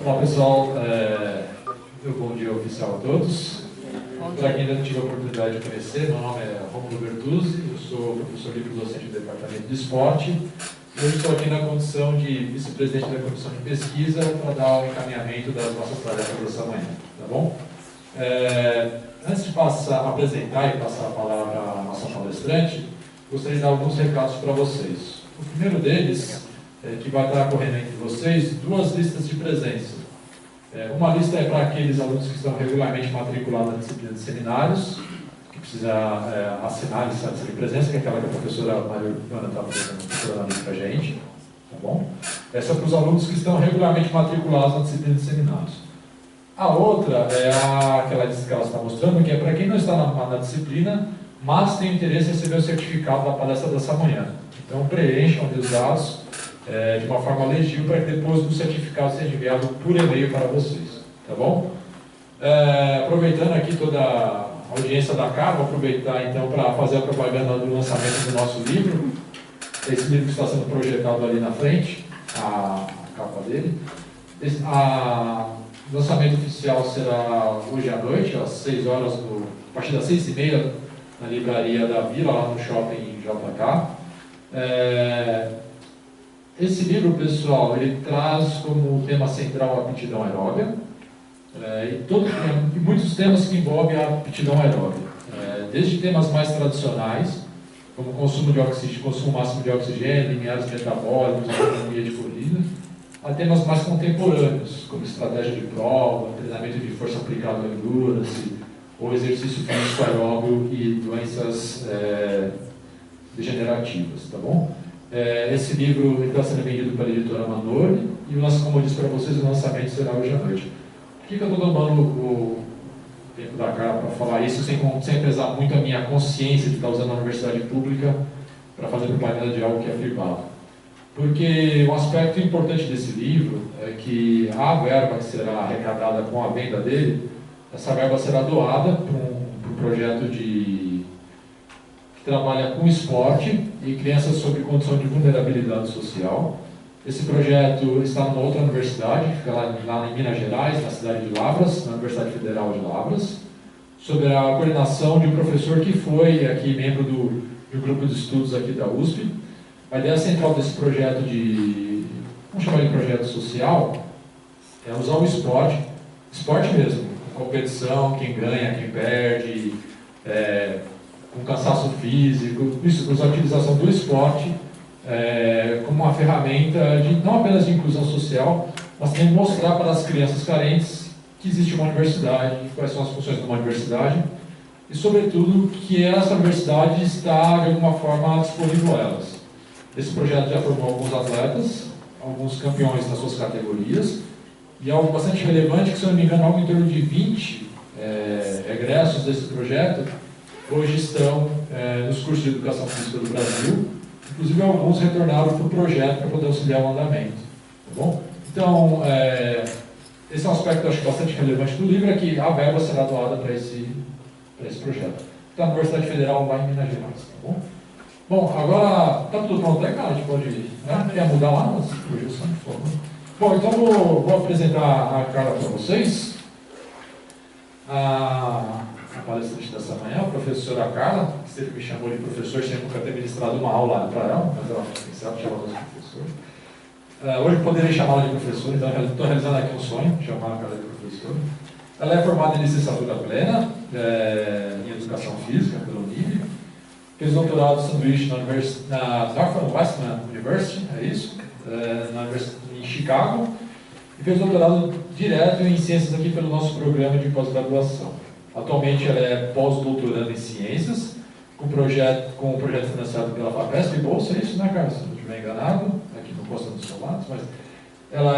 Olá pessoal, meu bom dia oficial a todos. Para quem ainda não tive a oportunidade de conhecer, meu nome é Romulo Bertuzzi, eu sou professor livre-docente do Departamento de Esporte. E hoje estou aqui na condição de vice-presidente da Comissão de Pesquisa para dar o encaminhamento das nossas tarefas dessa manhã, tá bom? Antes de apresentar e passar a palavra à nossa palestrante, gostaria de dar alguns recados para vocês. O primeiro deles é que vai estar correndo entre vocês duas listas de presença. Uma lista é para aqueles alunos que estão regularmente matriculados na disciplina de seminários, que precisa assinar a licença de presença, que é aquela que a professora Maria Urbana está procurando ali para a gente, tá bom? Essa é para os alunos que estão regularmente matriculados na disciplina de seminários. A outra é aquela lista que ela está mostrando, que é para quem não está na disciplina, mas tem interesse em receber o certificado da palestra dessa manhã. Então preencham os dados de uma forma legível para que depois do certificado seja enviado por e-mail para vocês, tá bom? Aproveitando aqui toda a audiência da CAR, vou aproveitar então para fazer a propaganda do lançamento do nosso livro. Esse livro que está sendo projetado ali na frente, a capa dele. O lançamento oficial será hoje à noite, às 6 horas, a partir das 6h30, na livraria da Vila, lá no shopping JK. Esse livro, pessoal, ele traz como tema central a aptidão aeróbica e muitos temas que envolvem a aptidão aeróbica, desde temas mais tradicionais, como consumo máximo de oxigênio, limiares metabólicos, autonomia de corrida, a temas mais contemporâneos, como estratégia de prova, treinamento de força aplicada ao endurance, ou exercício físico aeróbio e doenças degenerativas, tá bom? Esse livro está sendo vendido pela editora Manoli e, como eu disse para vocês, o lançamento será hoje à noite. Por que eu estou tomando o tempo da cara para falar isso, sem pesar muito a minha consciência de estar usando a universidade pública para fazer propaganda de algo que é privado? Porque um aspecto importante desse livro é que a verba que será arrecadada com a venda dele, essa verba será doada para um projeto que trabalha com esporte e crianças sob condição de vulnerabilidade social. Esse projeto está numa outra universidade, fica lá em Minas Gerais, na cidade de Lavras, na Universidade Federal de Lavras, sob a coordenação de um professor que foi aqui membro do grupo de estudos aqui da USP. A ideia central desse projeto vamos chamar de projeto social, é usar o esporte mesmo, competição, quem ganha, quem perde, com cansaço físico, isso, usar a utilização do esporte como uma ferramenta não apenas de inclusão social, mas também mostrar para as crianças carentes que existe uma universidade, quais são as funções de uma universidade e, sobretudo, que essa universidade está, de alguma forma, disponível a elas. Esse projeto já formou alguns atletas, alguns campeões nas suas categorias, e algo bastante relevante, que, se eu não me engano, algo em torno de 20 egressos desse projeto hoje estão nos cursos de educação física do Brasil. Inclusive, alguns retornaram para o projeto para poder auxiliar o andamento. Tá bom? Então, esse é um aspecto que eu acho bastante relevante do livro, é que a verba será doada para esse projeto. Está na Universidade Federal, lá em Minas Gerais. Tá bom? Bom, agora está tudo pronto aí, cara? A gente pode ir. Quer mudar lá nas projeções, por favor? Bom, então vou apresentar a Carla para vocês. A palestrante dessa manhã, a professora Carla, que sempre me chamou de professor, sem nunca ter ministrado uma aula para ela, mas ela tem certo chamar de professor. Hoje eu poderia chamá-la de professora, então estou realizando aqui um sonho, chamar a Carla de professora. Ela é formada em licenciatura plena, em educação física, pelo NIB, fez doutorado sanduíche na Northwestern University, é isso? Em Chicago, e fez doutorado direto em ciências aqui pelo nosso programa de pós-graduação. Atualmente ela é pós-doutoranda em ciências, com um projeto financiado pela FAPESP e bolsa, é isso, né, Carlos? Se não estiver enganado, aqui não consta dos seus lados, mas ela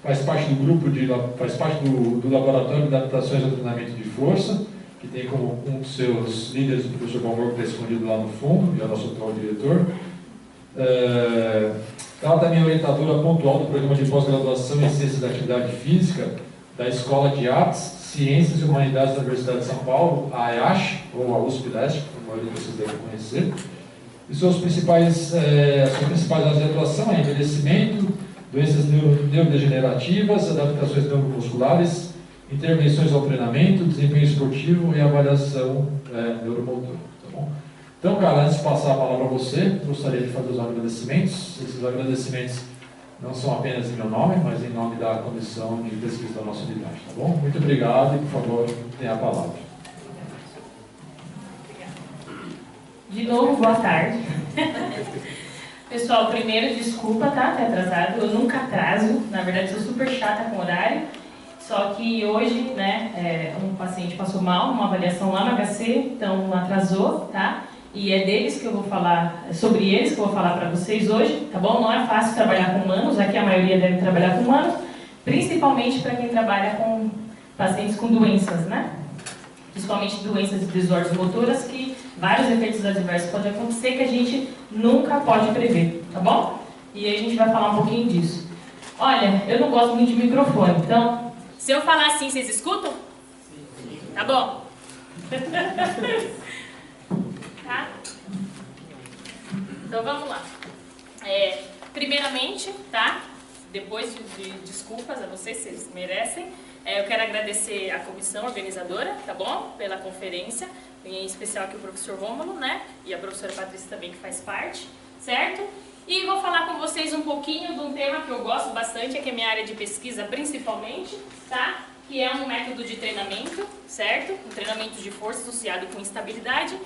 faz parte do Laboratório de Adaptações ao Treinamento de Força, que tem como um dos seus líderes o professor Balmor, que está escondido lá no fundo, e é o nosso atual diretor. Ela também é orientadora pontual do programa de pós-graduação em Ciências da Atividade Física da Escola de Artes, Ciências e Humanidades da Universidade de São Paulo, a EASH, ou a USP Leste, como a maioria de vocês devem conhecer. E as suas principais áreas de atuação é envelhecimento, doenças neurodegenerativas, adaptações neuromusculares, intervenções ao treinamento, desempenho esportivo e avaliação neuromotora. Tá bom? Então, cara, antes de passar a palavra a você, gostaria de fazer os agradecimentos. Esses agradecimentos não são apenas em meu nome, mas em nome da Comissão de Pesquisa da nossa unidade. Tá bom? Muito obrigado e, por favor, tenha a palavra. De novo, boa tarde. Pessoal, primeiro, desculpa, tá? Ter atrasado. Eu nunca atraso. Na verdade, sou super chata com horário. Só que hoje, né, um paciente passou mal, uma avaliação lá no HC, então atrasou, tá? E é deles que eu vou falar, é sobre eles que eu vou falar para vocês hoje, tá bom? Não é fácil trabalhar com humanos, aqui a maioria deve trabalhar com humanos, principalmente para quem trabalha com pacientes com doenças, né? Principalmente doenças e desordens motoras, que vários efeitos adversos podem acontecer que a gente nunca pode prever, tá bom? E aí a gente vai falar um pouquinho disso. Olha, eu não gosto muito de microfone, então, se eu falar assim, vocês escutam? Sim. Tá bom? Tá? Então vamos lá. Primeiramente, tá? Depois de desculpas a vocês merecem. Eu quero agradecer a comissão organizadora, tá bom? Pela conferência, em especial aqui o professor Rômulo, né? E a professora Patrícia também, que faz parte, certo? E vou falar com vocês um pouquinho de um tema que eu gosto bastante, que é minha área de pesquisa principalmente, tá? Que é um método de treinamento, certo? Um treinamento de força associado com instabilidade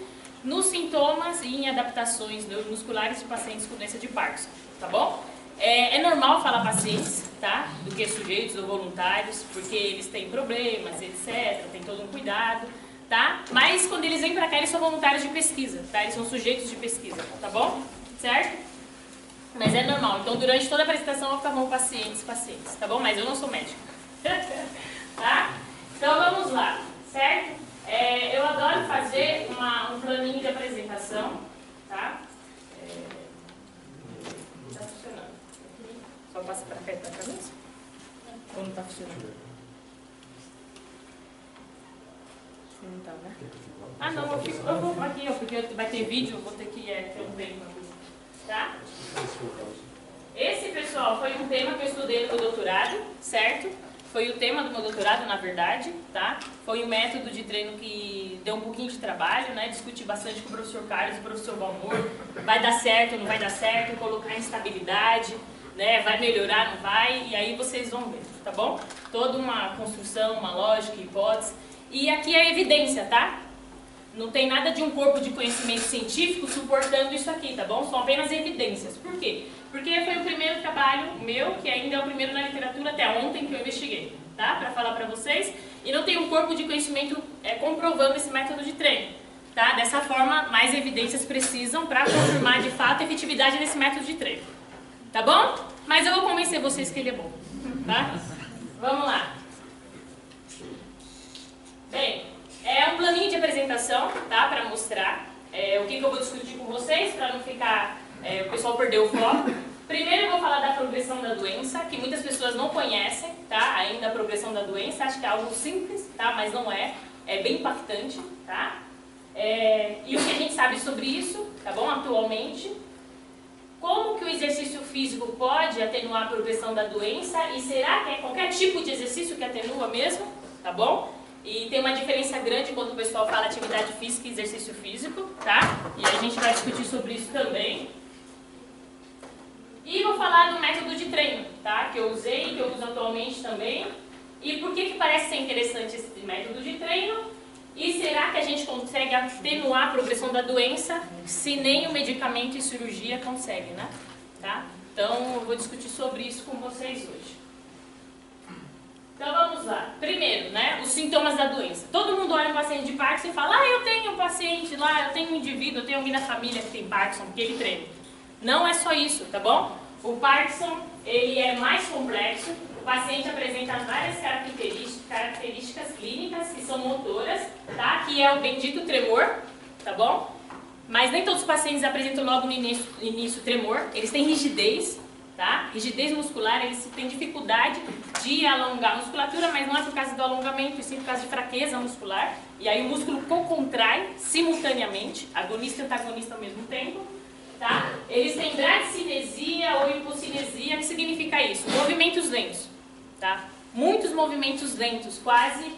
nos sintomas e em adaptações neuromusculares de pacientes com doença de Parkinson, tá bom? É normal falar pacientes, tá? Do que sujeitos ou voluntários, porque eles têm problemas, etc., tem todo um cuidado, tá? Mas quando eles vêm pra cá, eles são voluntários de pesquisa, tá? Eles são sujeitos de pesquisa, tá bom? Certo? Mas é normal. Então, durante toda a apresentação, eu vou ficar falando pacientes, tá bom? Mas eu não sou médica. Tá? Então, vamos lá, certo? Eu adoro fazer um planinho de apresentação, tá? Tá funcionando. Só passa para perto da cabeça? Ou não tá funcionando? Não tá, né? Ah, não, eu vou aqui, ó, porque vai ter vídeo, eu vou ter que ter um tempo, tá? Esse, pessoal, foi um tema que eu estudei no meu doutorado, certo? Foi o tema do meu doutorado, na verdade, tá? Foi um método de treino que deu um pouquinho de trabalho, né? Discuti bastante com o professor Carlos e o professor Valmor. Vai dar certo, não vai dar certo, colocar instabilidade, né? Vai melhorar, não vai? E aí vocês vão ver, tá bom? Toda uma construção, uma lógica, hipótese. E aqui é evidência, tá? Não tem nada de um corpo de conhecimento científico suportando isso aqui, tá bom? São apenas evidências. Por quê? Porque foi o primeiro trabalho meu, que ainda é o primeiro na literatura até ontem que eu investiguei, tá? Para falar para vocês. E não tem um corpo de conhecimento comprovando esse método de treino, tá? Dessa forma, mais evidências precisam para confirmar de fato a efetividade desse método de treino. Tá bom? Mas eu vou convencer vocês que ele é bom, tá? Vamos lá. Bem, é um planinho de apresentação, tá? Para mostrar o que eu vou discutir com vocês, para não ficar o pessoal perder o foco. Primeiro eu vou falar da progressão da doença, que muitas pessoas não conhecem, tá? Ainda a progressão da doença, acho que é algo simples, tá? Mas não é, é bem impactante, tá? E o que a gente sabe sobre isso, tá bom? Atualmente. Como que o exercício físico pode atenuar a progressão da doença e será que é qualquer tipo de exercício que atenua mesmo, tá bom? E tem uma diferença grande quando o pessoal fala atividade física e exercício físico, tá? E a gente vai discutir sobre isso também. E vou falar do método de treino, tá? Que eu usei, que eu uso atualmente também. E por que parece ser interessante esse método de treino? E será que a gente consegue atenuar a progressão da doença se nem o medicamento e cirurgia consegue, né? Tá? Então, eu vou discutir sobre isso com vocês hoje. Então, vamos lá. Primeiro, né, os sintomas da doença. Todo mundo olha um paciente de Parkinson e fala: eu tenho um paciente lá, eu tenho um indivíduo, eu tenho alguém na família que tem Parkinson, porque ele treina. Não é só isso, tá bom? O Parkinson, ele é mais complexo. O paciente apresenta várias características clínicas que são motoras, tá? Que é o bendito tremor, tá bom? Mas nem todos os pacientes apresentam logo no início tremor. Eles têm rigidez, tá? Rigidez muscular, eles têm dificuldade de alongar a musculatura, mas não é por causa do alongamento, e sim por causa de fraqueza muscular. E aí o músculo contrai simultaneamente, agonista e antagonista ao mesmo tempo. tá? Eles têm bradicinesia ou hipocinesia, que significa isso? Movimentos lentos, tá? Muitos movimentos lentos, quase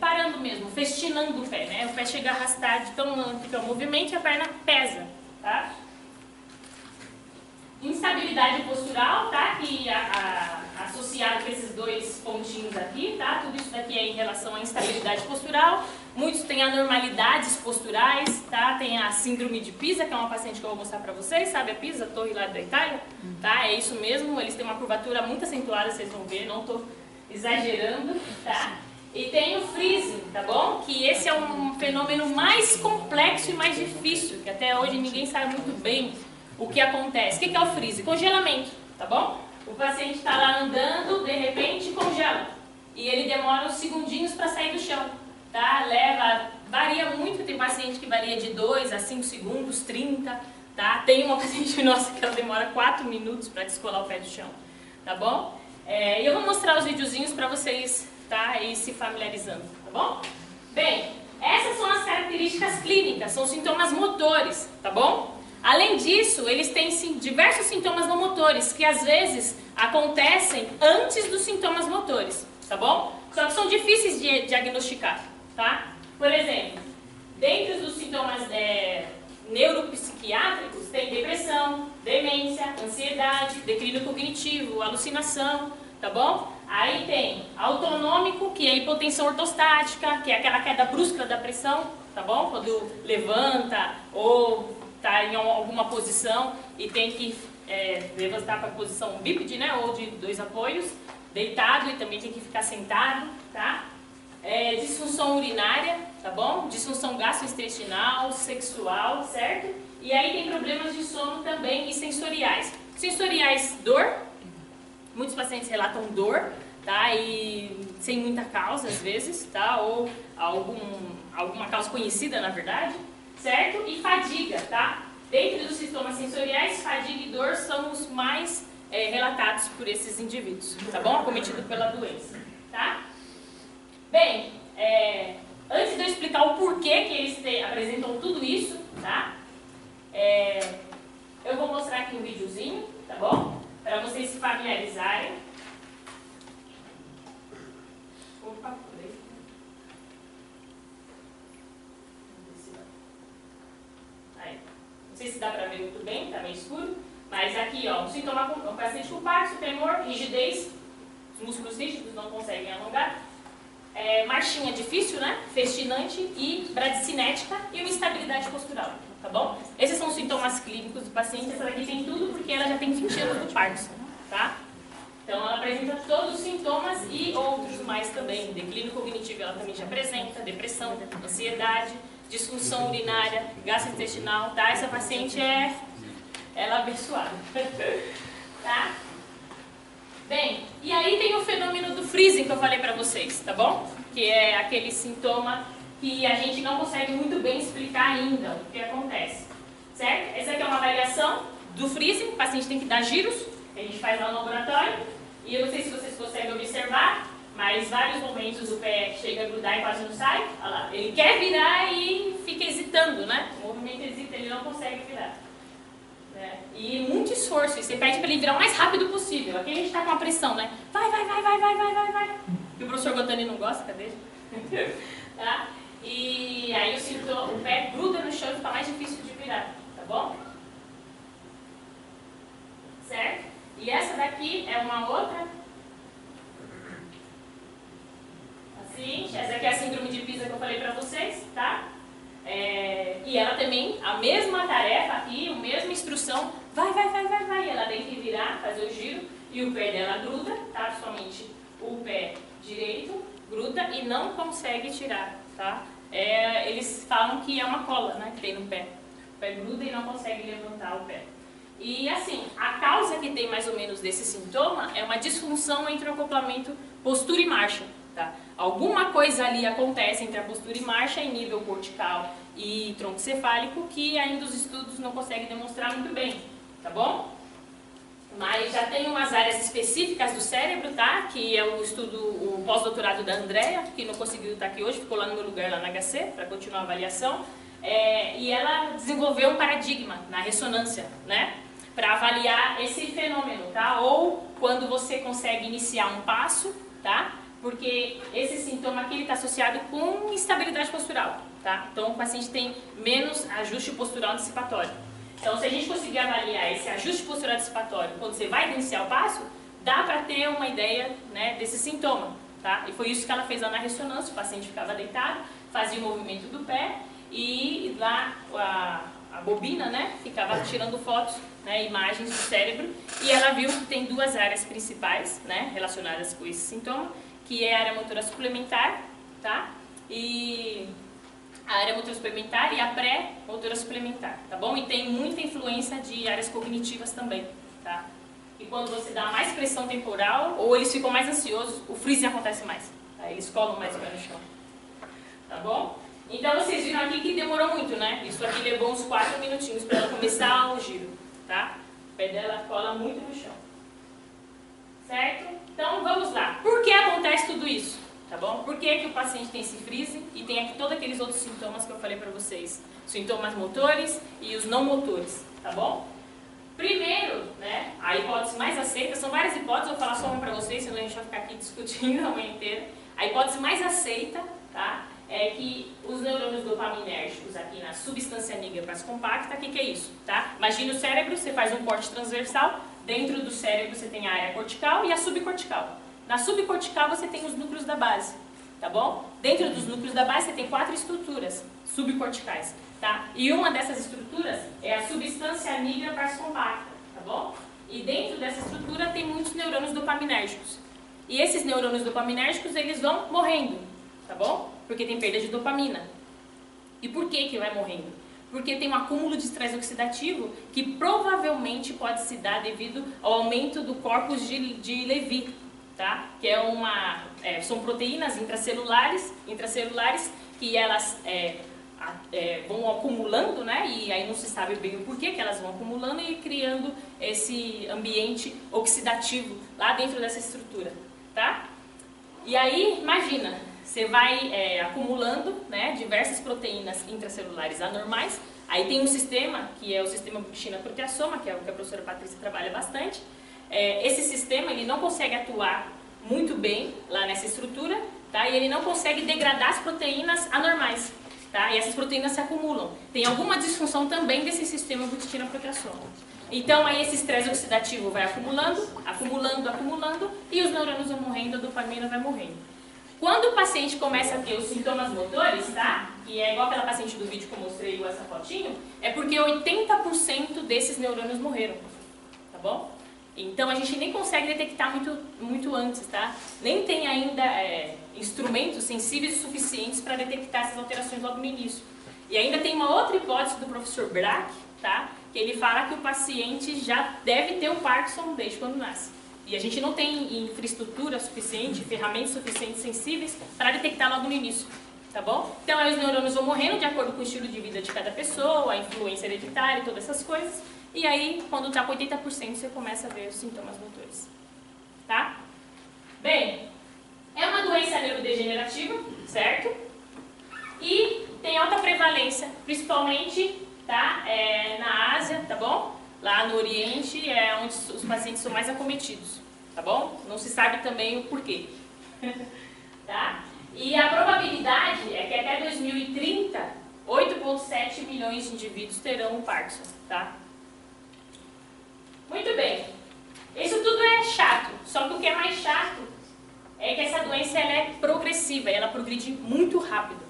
parando mesmo, festinando o pé, né? O pé chega a arrastar de tão lento que é o movimento e a perna pesa, tá? Instabilidade postural, tá? Que associado com esses dois pontinhos aqui, tá? Tudo isso daqui é em relação à instabilidade postural. Muitos têm anormalidades posturais, tá? Tem a síndrome de Pisa, que é uma paciente que eu vou mostrar pra vocês, sabe a Pisa, a torre lá da Itália? Tá? É isso mesmo, eles têm uma curvatura muito acentuada, vocês vão ver, não tô exagerando, tá? E tem o freezing, tá bom? Que esse é um fenômeno mais complexo e mais difícil, que até hoje ninguém sabe muito bem o que acontece. O que é o freezing? Congelamento, tá bom? O paciente está lá andando, de repente congela. E ele demora uns segundinhos para sair do chão, tá? Varia muito, tem paciente que varia de 2 a 5 segundos, 30, tá? Tem uma paciente nossa que ela demora 4 minutos para descolar o pé do chão, tá bom? E eu vou mostrar os videozinhos para vocês, tá? Ir se familiarizando, tá bom? Bem, essas são as características clínicas, são sintomas motores, tá bom? Além disso, eles têm diversos sintomas não motores, que às vezes acontecem antes dos sintomas motores, tá bom? Só que são difíceis de diagnosticar, tá? Por exemplo, dentro dos sintomas neuropsiquiátricos, tem depressão, demência, ansiedade, declínio cognitivo, alucinação, tá bom? Aí tem autonômico, que é a hipotensão ortostática, que é aquela queda brusca da pressão, tá bom? Quando levanta ou está em alguma posição e tem que levantar para a posição bípede, né, ou de 2 apoios, deitado e também tem que ficar sentado, tá? Disfunção urinária, tá bom? Disfunção gastrointestinal, sexual, certo? E aí tem problemas de sono também e sensoriais. Sensoriais, dor, muitos pacientes relatam dor, tá? E sem muita causa às vezes, tá? Ou alguma causa conhecida, na verdade. Certo? E fadiga, tá? Dentro dos sintomas sensoriais, fadiga e dor são os mais relatados por esses indivíduos, tá bom? Acometidos pela doença, tá? Bem, antes de eu explicar o porquê que eles apresentam tudo isso, tá? Eu vou mostrar aqui um videozinho, tá bom? Para vocês se familiarizarem. Opa, peraí. Não sei se dá para ver muito bem, tá meio escuro, mas aqui, ó, um sintoma, um paciente com parto, tremor, rigidez, os músculos rígidos não conseguem alongar, marchinha difícil, né, festinante e bradicinética e uma instabilidade postural, tá bom? Esses são os sintomas clínicos do paciente. Essa daqui tem tudo porque ela já tem 20 anos de parto, tá? Então ela apresenta todos os sintomas e outros mais também. Declínio cognitivo ela também já apresenta, depressão, ansiedade, disfunção urinária, gastrointestinal, tá? Essa paciente ela é abençoada, tá? Bem, e aí tem o fenômeno do freezing que eu falei pra vocês, tá bom? Que é aquele sintoma que a gente não consegue muito bem explicar ainda o que acontece, certo? Essa aqui é uma avaliação do freezing, o paciente tem que dar giros, que a gente faz lá no laboratório, e eu não sei se vocês conseguem observar, mas vários momentos o pé chega a grudar e quase não sai. Olha lá, ele quer virar e fica hesitando, né? O movimento hesita, ele não consegue virar. Né? E muito esforço, e você pede para ele virar o mais rápido possível. Aqui a gente está com a pressão, né? Vai. E o professor Gotani não gosta, cadê? Tá? E aí o pé gruda no chão e fica mais difícil de virar, tá bom? Certo? E essa daqui é uma outra. Essa aqui é a síndrome de Pisa que eu falei pra vocês, tá? E ela também, a mesma tarefa aqui, a mesma instrução, vai, ela tem que virar, fazer o giro, e o pé dela gruda, tá? Principalmente o pé direito, gruda e não consegue tirar, tá? Eles falam que é uma cola, né, que tem no pé. O pé gruda e não consegue levantar o pé. E assim, a causa que tem mais ou menos desse sintoma é uma disfunção entre o acoplamento postura e marcha. Tá? Alguma coisa ali acontece entre a postura e marcha em nível cortical e troncocefálico que ainda os estudos não conseguem demonstrar muito bem, tá bom? Mas já tem umas áreas específicas do cérebro, tá? Que é o estudo, o pós-doutorado da Andrea, que não conseguiu estar aqui hoje, ficou lá no meu lugar lá na HC para continuar a avaliação. e ela desenvolveu um paradigma na ressonância, né? Para avaliar esse fenômeno, tá? Ou quando você consegue iniciar um passo, tá? Porque esse sintoma aqui está associado com instabilidade postural, tá? Então o paciente tem menos ajuste postural antecipatório. Então se a gente conseguir avaliar esse ajuste postural antecipatório quando você vai iniciar o passo, dá para ter uma ideia, né, desse sintoma, tá? E foi isso que ela fez lá na ressonância, o paciente ficava deitado, fazia o movimento do pé e lá a bobina, né, ficava tirando fotos, né, imagens do cérebro, e ela viu que tem duas áreas principais, né, relacionadas com esse sintoma, que é a área motora suplementar, tá? E a área motora suplementar e a pré-motora suplementar, tá bom? E tem muita influência de áreas cognitivas também, tá? E quando você dá mais pressão temporal, ou eles ficam mais ansiosos, o freezing acontece mais, tá? Eles colam mais o pé no chão, tá bom? Então vocês viram aqui que demorou muito, né? Isso aqui levou uns 4 minutinhos para ela começar o giro, tá? O pé dela cola muito no chão, certo? Então vamos lá. Por que acontece tudo isso? Tá bom? Por que o paciente tem esse freezing e tem aqui todos aqueles outros sintomas que eu falei para vocês? Sintomas motores e os não motores, tá bom? Primeiro, né, a hipótese mais aceita, são várias hipóteses, eu vou falar só uma para vocês, senão a gente vai ficar aqui discutindo a manhã inteira. A hipótese mais aceita, tá, é que os neurônios dopaminérgicos aqui na substância nígrida compacta, o que é isso? Tá? Imagina o cérebro, você faz um corte transversal, dentro do cérebro você tem a área cortical e a subcortical. Na subcortical você tem os núcleos da base, tá bom? Dentro dos núcleos da base você tem 4 estruturas subcorticais, tá? E uma dessas estruturas é a substância nígrida compacta, tá bom? E dentro dessa estrutura tem muitos neurônios dopaminérgicos. E esses neurônios dopaminérgicos, eles vão morrendo, tá bom? Porque tem perda de dopamina. E por que vai morrendo? Porque tem um acúmulo de estresse oxidativo que provavelmente pode se dar devido ao aumento do corpus de Levy, tá? Que é são proteínas intracelulares que elas vão acumulando, né? E aí não se sabe bem o porquê que elas vão acumulando e criando esse ambiente oxidativo lá dentro dessa estrutura, tá? E aí, imagina, você vai acumulando, né, diversas proteínas intracelulares anormais. Aí tem um sistema, que é o sistema butina-proteasoma, que é o que a professora Patrícia trabalha bastante. Esse sistema ele não consegue atuar muito bem lá nessa estrutura, tá? E ele não consegue degradar as proteínas anormais, tá? E essas proteínas se acumulam. Tem alguma disfunção também desse sistema butina-proteasoma. Então aí esse estresse oxidativo vai acumulando, e os neurônios vão morrendo, a dopamina vai morrendo. Quando o paciente começa a ter os sintomas motores, tá? Que é igual aquela paciente do vídeo que eu mostrei com essa fotinho, é porque 80% desses neurônios morreram, tá bom? Então a gente nem consegue detectar muito antes, tá? Nem tem ainda instrumentos sensíveis o suficientes para detectar essas alterações logo no início. E ainda tem uma outra hipótese do professor Brack, tá? Que ele fala que o paciente já deve ter o Parkinson desde quando nasce. E a gente não tem infraestrutura suficiente, ferramentas suficientes sensíveis para detectar logo no início, tá bom? Então aí os neurônios vão morrendo de acordo com o estilo de vida de cada pessoa, a influência hereditária e todas essas coisas. E aí, quando está com 80%, você começa a ver os sintomas motores, tá? Bem, é uma doença neurodegenerativa, certo? E tem alta prevalência, principalmente, tá? Na Ásia, tá bom? Lá no Oriente é onde os pacientes são mais acometidos, tá bom? Não se sabe também o porquê, tá? E a probabilidade é que até 2030, 8,7 milhões de indivíduos terão o Parkinson, tá? Muito bem. Isso tudo é chato, só que o que é mais chato é que essa doença ela é progressiva, ela progride muito rápido,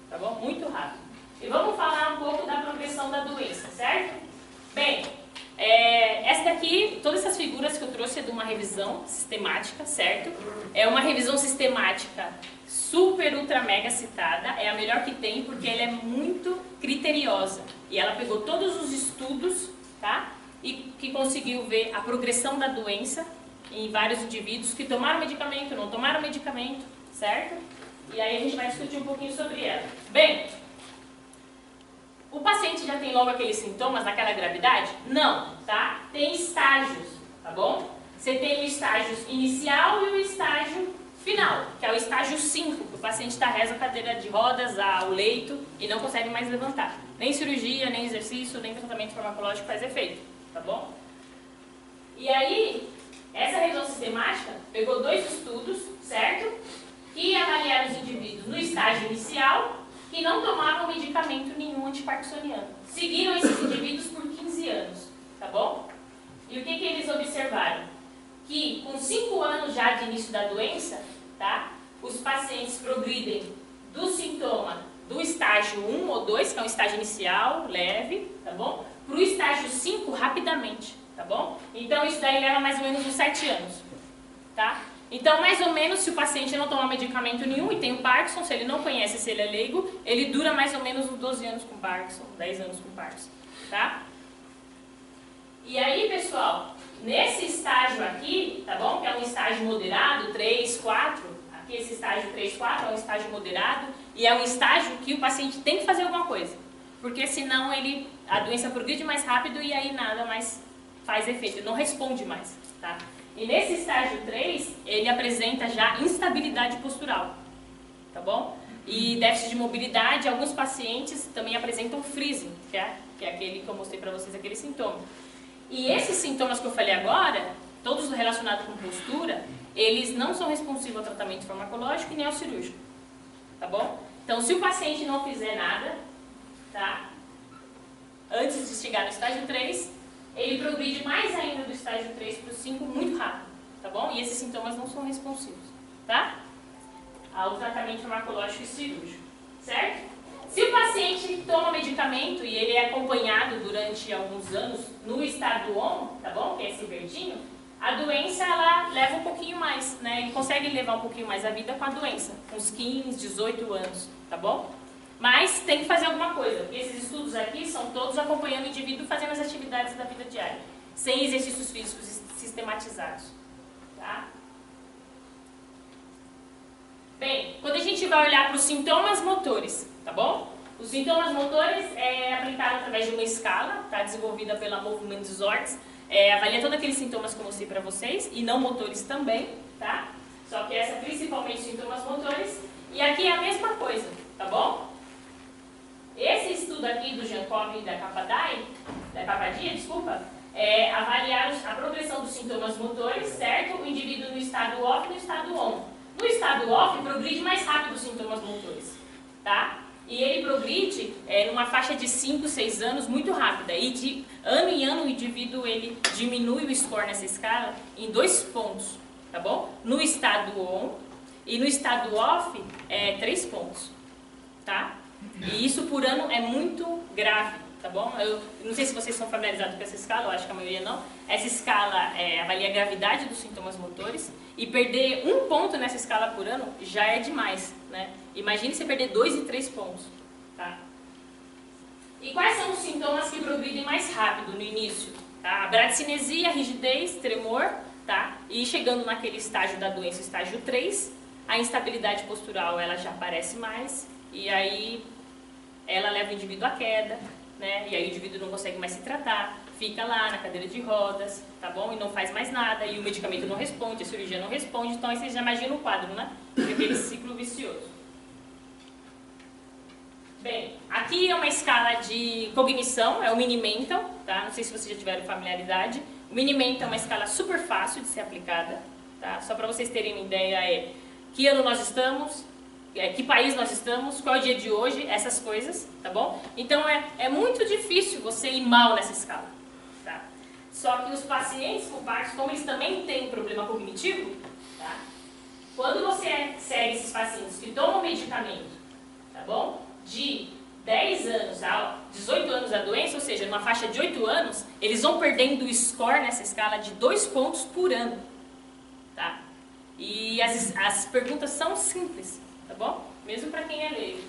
tá bom? Muito rápido. E vamos falar um pouco da progressão da doença, certo? Bem, essa daqui, todas essas figuras que eu trouxe é de uma revisão sistemática, certo? É uma revisão sistemática super, ultra, mega citada, é a melhor que tem porque ela é muito criteriosa. E ela pegou todos os estudos, tá? E que conseguiu ver a progressão da doença em vários indivíduos que tomaram medicamento, não tomaram medicamento, certo? E aí a gente vai discutir um pouquinho sobre ela. Bem, o paciente já tem logo aqueles sintomas daquela gravidade? Não, tá? Tem estágios, tá bom? Você tem o estágio inicial e o estágio final, que é o estágio 5, que o paciente está reza a cadeira de rodas, ao leito e não consegue mais levantar. Nem cirurgia, nem exercício, nem tratamento farmacológico faz efeito, tá bom? E aí, essa revisão sistemática pegou 2 estudos, certo? Que avaliaram os indivíduos no estágio inicial que não tomavam medicamento nenhum antiparkinsoniano. Seguiram esses indivíduos por 15 anos, tá bom? E o que eles observaram? Que com 5 anos já de início da doença, tá? Os pacientes progridem do sintoma do estágio 1 ou 2, que é um estágio inicial, leve, tá bom? Para o estágio 5 rapidamente, tá bom? Então isso daí leva mais ou menos uns 7 anos, tá? Então, mais ou menos, se o paciente não tomar medicamento nenhum e tem o Parkinson, se ele não conhece, se ele é leigo, ele dura mais ou menos uns 12 anos com Parkinson, 10 anos com Parkinson, tá? E aí, pessoal, nesse estágio aqui, tá bom? Que é um estágio moderado, 3, 4, aqui esse estágio 3, 4 é um estágio moderado e é um estágio que o paciente tem que fazer alguma coisa, porque senão a doença progride mais rápido e aí nada mais faz efeito, ele não responde mais, tá? E nesse estágio 3, ele apresenta já instabilidade postural, tá bom? E déficit de mobilidade, alguns pacientes também apresentam freezing, que é aquele que eu mostrei para vocês, aquele sintoma. E esses sintomas que eu falei agora, todos relacionados com postura, eles não são responsivos ao tratamento farmacológico e nem ao cirúrgico, tá bom? Então, se o paciente não fizer nada, tá? Antes de chegar no estágio 3, ele progride mais ainda do estágio 3 para o 5 muito rápido, tá bom? E esses sintomas não são responsivos, tá? Ao tratamento farmacológico e cirúrgico, certo? Se o paciente toma medicamento e ele é acompanhado durante alguns anos no estado ON, tá bom? Que é esse verdinho, a doença ela leva um pouquinho mais, né? Ele consegue levar um pouquinho mais a vida com a doença, com uns 15, 18 anos, tá bom? Mas tem que fazer alguma coisa, porque esses estudos aqui são todos acompanhando o indivíduo fazendo as atividades da vida diária, sem exercícios físicos sistematizados, tá? Bem, quando a gente vai olhar para os sintomas motores, tá bom? Os sintomas motores é aplicado através de uma escala, tá? Desenvolvida pela Movement Disorders, avalia todos aqueles sintomas que eu mostrei para vocês, e não motores também, tá? Só que essa principalmente sintomas motores, e aqui é a mesma coisa, tá bom? Esse estudo aqui do Jacob e da Capadia, avaliaram a progressão dos sintomas motores, certo? O indivíduo no estado off e no estado on. No estado off, progride mais rápido os sintomas motores, tá? E ele progride numa faixa de 5, 6 anos muito rápida. E de ano em ano o indivíduo ele diminui o score nessa escala em 2 pontos, tá bom? No estado on e no estado off 3 pontos, tá? E isso por ano é muito grave, tá bom? Eu não sei se vocês são familiarizados com essa escala, eu acho que a maioria não. Essa escala avalia a gravidade dos sintomas motores e perder 1 ponto nessa escala por ano já é demais, né? Imagine você perder 2 e 3 pontos, tá? E quais são os sintomas que progridem mais rápido no início? Tá? A bradicinesia, rigidez, tremor, tá? E chegando naquele estágio da doença, estágio 3, a instabilidade postural ela já aparece mais e aí ela leva o indivíduo à queda, né? E aí o indivíduo não consegue mais se tratar, fica lá na cadeira de rodas, tá bom? E não faz mais nada, e o medicamento não responde, a cirurgia não responde, então aí você já imagina o quadro, né? Aquele ciclo vicioso. Bem, aqui é uma escala de cognição, é o Mini-Mental, tá? Não sei se vocês já tiveram familiaridade. O Mini-Mental é uma escala super fácil de ser aplicada, tá? Só para vocês terem uma ideia que ano nós estamos, que país nós estamos, qual é o dia de hoje, essas coisas, tá bom? Então é muito difícil você ir mal nessa escala, tá? Só que os pacientes com Parkinson, como eles também têm problema cognitivo, tá? Quando você segue esses pacientes que tomam medicamento, tá bom? De 10 anos a 18 anos da doença, ou seja, numa faixa de 8 anos, eles vão perdendo o score nessa escala de 2 pontos por ano, tá? E as perguntas são simples, tá bom? Mesmo para quem é leigo.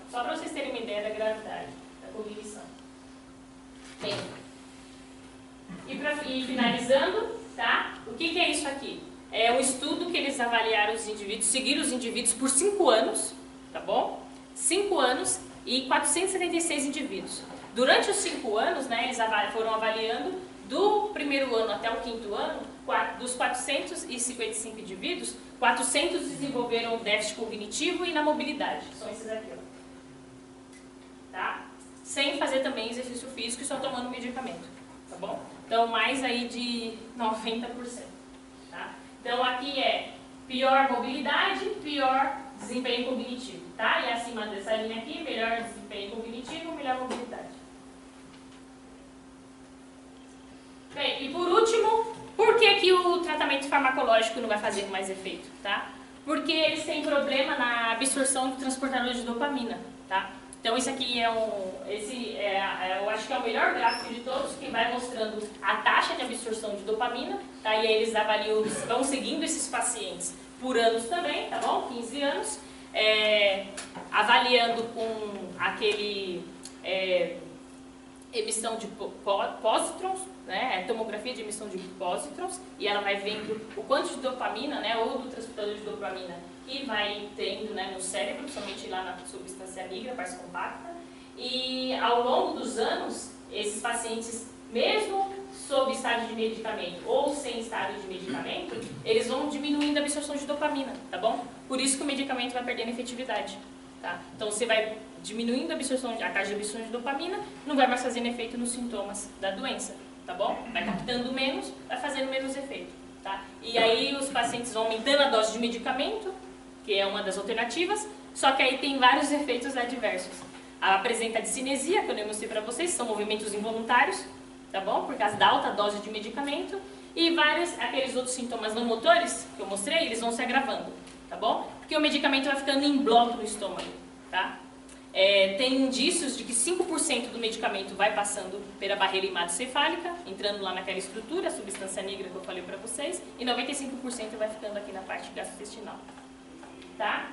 Só para vocês terem uma ideia da gravidade, da cognição. Bem, e finalizando, tá? O que é isso aqui? É um estudo que eles avaliaram os indivíduos, seguiram os indivíduos por 5 anos, tá bom? 5 anos e 476 indivíduos. Durante os 5 anos, né, eles foram avaliando do primeiro ano até o 5º ano dos 455 indivíduos, 400 desenvolveram déficit cognitivo e na mobilidade. São esses aqui, ó. Tá? Sem fazer também exercício físico e só tomando medicamento. Tá bom? Então, mais aí de 90%. Tá? Então, aqui é pior mobilidade, pior desempenho cognitivo. Tá? E acima dessa linha aqui, melhor desempenho cognitivo, melhor mobilidade. Bem, e por último, por que o tratamento farmacológico não vai fazer mais efeito? Tá? Porque eles têm problema na absorção do transportador de dopamina. Tá? Então, esse aqui eu acho que é o melhor gráfico de todos, que vai mostrando a taxa de absorção de dopamina. Tá? E aí eles avaliam, vão seguindo esses pacientes por anos também, tá bom? 15 anos. Avaliando com aquele emissão de pósitrons, né, tomografia de emissão de pósitrons, e ela vai vendo o quanto de dopamina, né, ou do transportador de dopamina que vai tendo, né, no cérebro, principalmente lá na substância nigra, parte compacta, e ao longo dos anos, esses pacientes, mesmo sob estado de medicamento ou sem estado de medicamento, eles vão diminuindo a absorção de dopamina, tá bom? Por isso que o medicamento vai perdendo efetividade. Tá? Então você vai diminuindo a taxa de absorção de dopamina, não vai mais fazendo efeito nos sintomas da doença, tá bom? Vai captando menos, vai fazendo menos efeito, tá? E aí os pacientes vão aumentando a dose de medicamento, que é uma das alternativas, só que aí tem vários efeitos adversos. Apresenta a discinesia, que eu demonstrei para vocês, são movimentos involuntários, tá bom? Por causa da alta dose de medicamento, e aqueles outros sintomas não motores que eu mostrei, eles vão se agravando, tá bom? Porque o medicamento vai ficando em bloco no estômago, tá? Tem indícios de que 5% do medicamento vai passando pela barreira hematocefálica, entrando lá naquela estrutura, a substância negra que eu falei para vocês, e 95% vai ficando aqui na parte gastrointestinal, tá?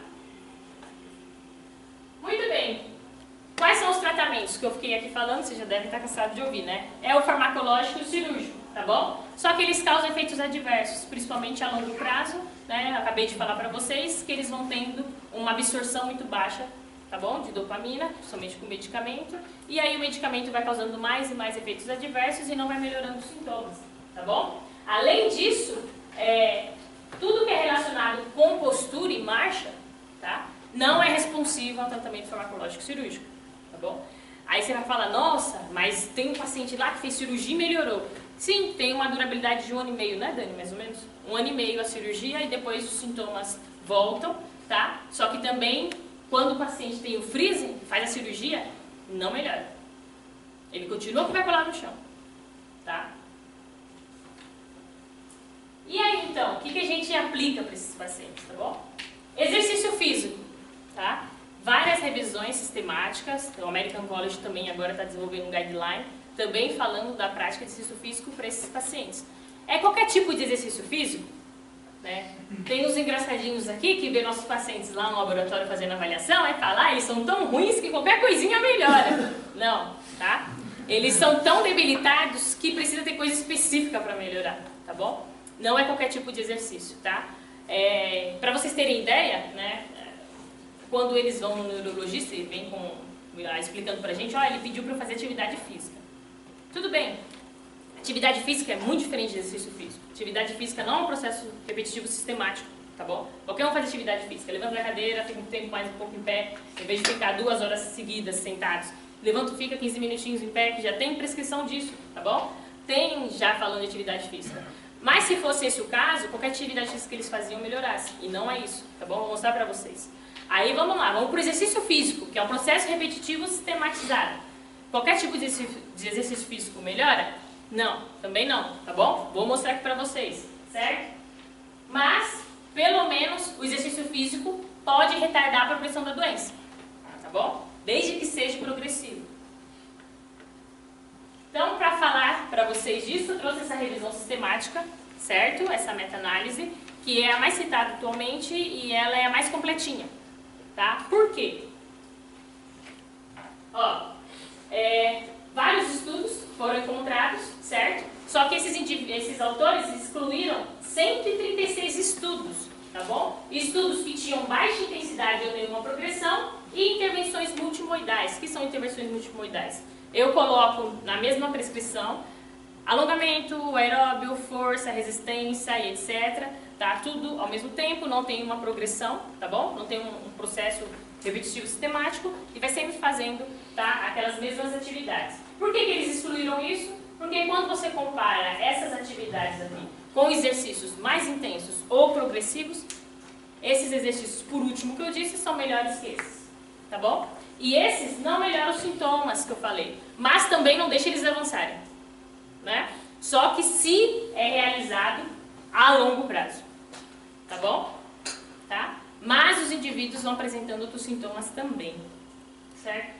Muito bem. Quais são os tratamentos que eu fiquei aqui falando? Você já deve estar cansado de ouvir, né? É o farmacológico e o cirúrgico, tá bom? Só que eles causam efeitos adversos, principalmente a longo prazo, né? Acabei de falar para vocês que eles vão tendo uma absorção muito baixa, tá bom? De dopamina, somente com medicamento. E aí o medicamento vai causando mais e mais efeitos adversos e não vai melhorando os sintomas, tá bom? Além disso, tudo que é relacionado com postura e marcha, tá? Não é responsivo ao tratamento farmacológico cirúrgico, tá bom? Aí você vai falar, nossa, mas tem um paciente lá que fez cirurgia e melhorou. Sim, tem uma durabilidade de 1 ano e meio, né, Dani, mais ou menos? 1 ano e meio a cirurgia e depois os sintomas voltam, tá? Só que também, quando o paciente tem o freezing, faz a cirurgia, não melhora. Ele continua com o colar no chão, tá? E aí, então, o que a gente aplica para esses pacientes, tá bom? Exercício físico, tá? Várias revisões sistemáticas, o American College também agora está desenvolvendo um guideline, também falando da prática de exercício físico para esses pacientes. Qualquer tipo de exercício físico, né? Tem uns engraçadinhos aqui que vê nossos pacientes lá no laboratório fazendo avaliação, falar, eles são tão ruins que qualquer coisinha melhora. Não, tá? Eles são tão debilitados que precisa ter coisa específica para melhorar, tá bom? Não é qualquer tipo de exercício, tá? Para vocês terem ideia, né? Quando eles vão no neurologista e vem explicando pra gente, ele pediu para eu fazer atividade física. Tudo bem, atividade física é muito diferente de exercício físico. Atividade física não é um processo repetitivo sistemático, tá bom? Qualquer um faz atividade física, levanta da cadeira, fica um tempo mais um pouco em pé, em vez de ficar 2 horas seguidas sentados. Levanta e fica 15 minutinhos em pé, que já tem prescrição disso, tá bom? Tem já falando de atividade física. Mas se fosse esse o caso, qualquer atividade física que eles faziam melhorasse. E não é isso, tá bom? Vou mostrar pra vocês. Aí vamos lá, vamos pro exercício físico, que é um processo repetitivo sistematizado. Qualquer tipo de exercício físico melhora? Não, também não, tá bom? Vou mostrar aqui pra vocês, certo? Mas, pelo menos, o exercício físico pode retardar a progressão da doença, tá bom? Desde que seja progressivo. Então, para falar para vocês disso, eu trouxe essa revisão sistemática, certo? Essa meta-análise, que é a mais citada atualmente e ela é a mais completinha, tá? Por quê? Vários estudos foram encontrados, certo? Só que esses autores excluíram 136 estudos, tá bom? Estudos que tinham baixa intensidade ou nenhuma progressão e intervenções multimoidais. O que são intervenções multimoidais? Eu coloco na mesma prescrição alongamento, aeróbio, força, resistência e etc. Tá? Tudo ao mesmo tempo, não tem uma progressão, tá bom? Não tem um processo repetitivo sistemático e vai sempre fazendo, tá, aquelas mesmas atividades. Por que eles excluíram isso? Porque quando você compara essas atividades aqui com exercícios mais intensos ou progressivos, esses exercícios, por último que eu disse, são melhores que esses, tá bom? E esses não melhoram os sintomas que eu falei, mas também não deixam eles avançarem, né? Só que se é realizado a longo prazo, tá bom? Tá? Mas os indivíduos vão apresentando outros sintomas também, certo?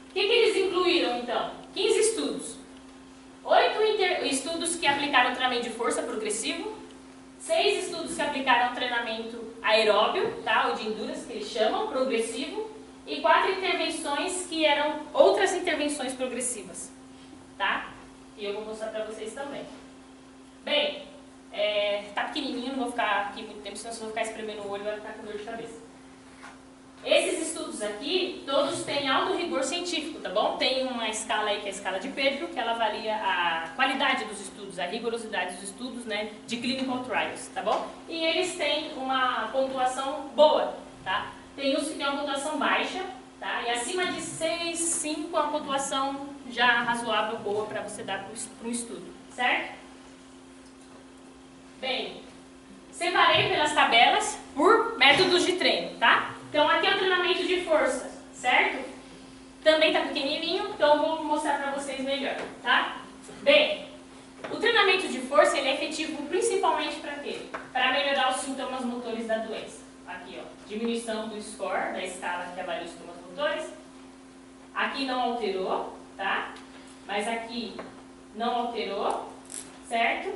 O que eles incluíram, então? 15 estudos. 8 estudos que aplicaram treinamento de força progressivo, 6 estudos que aplicaram treinamento aeróbio, tá? Ou de endurance, que eles chamam, progressivo, e 4 intervenções que eram outras intervenções progressivas, tá? E eu vou mostrar para vocês também. Bem, tá pequenininho, não vou ficar aqui muito tempo, senão se eu vou ficar espremendo o olho, vai ficar com dor de cabeça. Esses estudos aqui, todos têm alto rigor científico, tá bom? Tem uma escala aí, que é a escala de Pedro, que ela avalia a qualidade dos estudos, a rigorosidade dos estudos, né, de clinical trials, tá bom? E eles têm uma pontuação boa, tá? Tem uns que têm uma pontuação baixa, tá? E acima de 6, 5 é uma pontuação já razoável, boa, para você dar para um estudo, certo? Bem, separei pelas tabelas por métodos de treino, tá? Então aqui é o treinamento de força, certo? Também tá pequenininho, então eu vou mostrar para vocês melhor, tá? Bem, o treinamento de força ele é efetivo principalmente para quê? Para melhorar os sintomas motores da doença. Aqui, ó, diminuição do score, da escala que avalia os sintomas motores. Aqui não alterou, tá? Mas aqui não alterou, certo?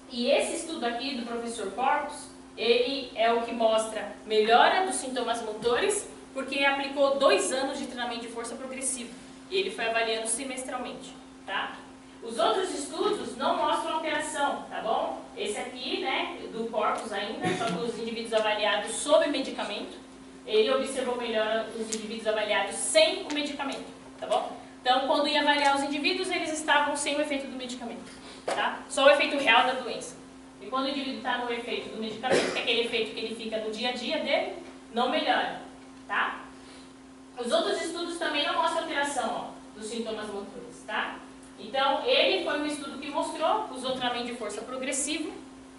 E esse estudo aqui do professor Corpus, ele é o que mostra melhora dos sintomas motores, porque aplicou 2 anos de treinamento de força progressivo. E ele foi avaliando semestralmente, tá? Os outros estudos não mostram alteração, tá bom? Esse aqui, né, do Corpus ainda, só que os indivíduos avaliados sob medicamento, ele observou melhora os indivíduos avaliados sem o medicamento, tá bom? Então, quando ia avaliar os indivíduos, eles estavam sem o efeito do medicamento, tá? Só o efeito real da doença. E quando o indivíduo está no efeito do medicamento, que é aquele efeito que ele fica no dia a dia dele, não melhora, tá? Os outros estudos também não mostram alteração, ó, dos sintomas motores, tá? Então, ele foi um estudo que mostrou, usou treinamento de força progressivo,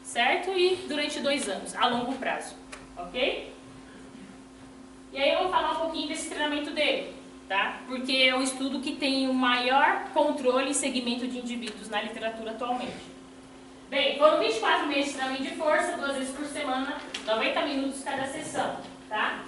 certo? E durante 2 anos, a longo prazo, ok? E aí eu vou falar um pouquinho desse treinamento dele, tá? Porque é um estudo que tem o maior controle e segmento de indivíduos na literatura atualmente. Bem, foram 24 meses de treinamento de força, 2 vezes por semana, 90 minutos cada sessão, tá?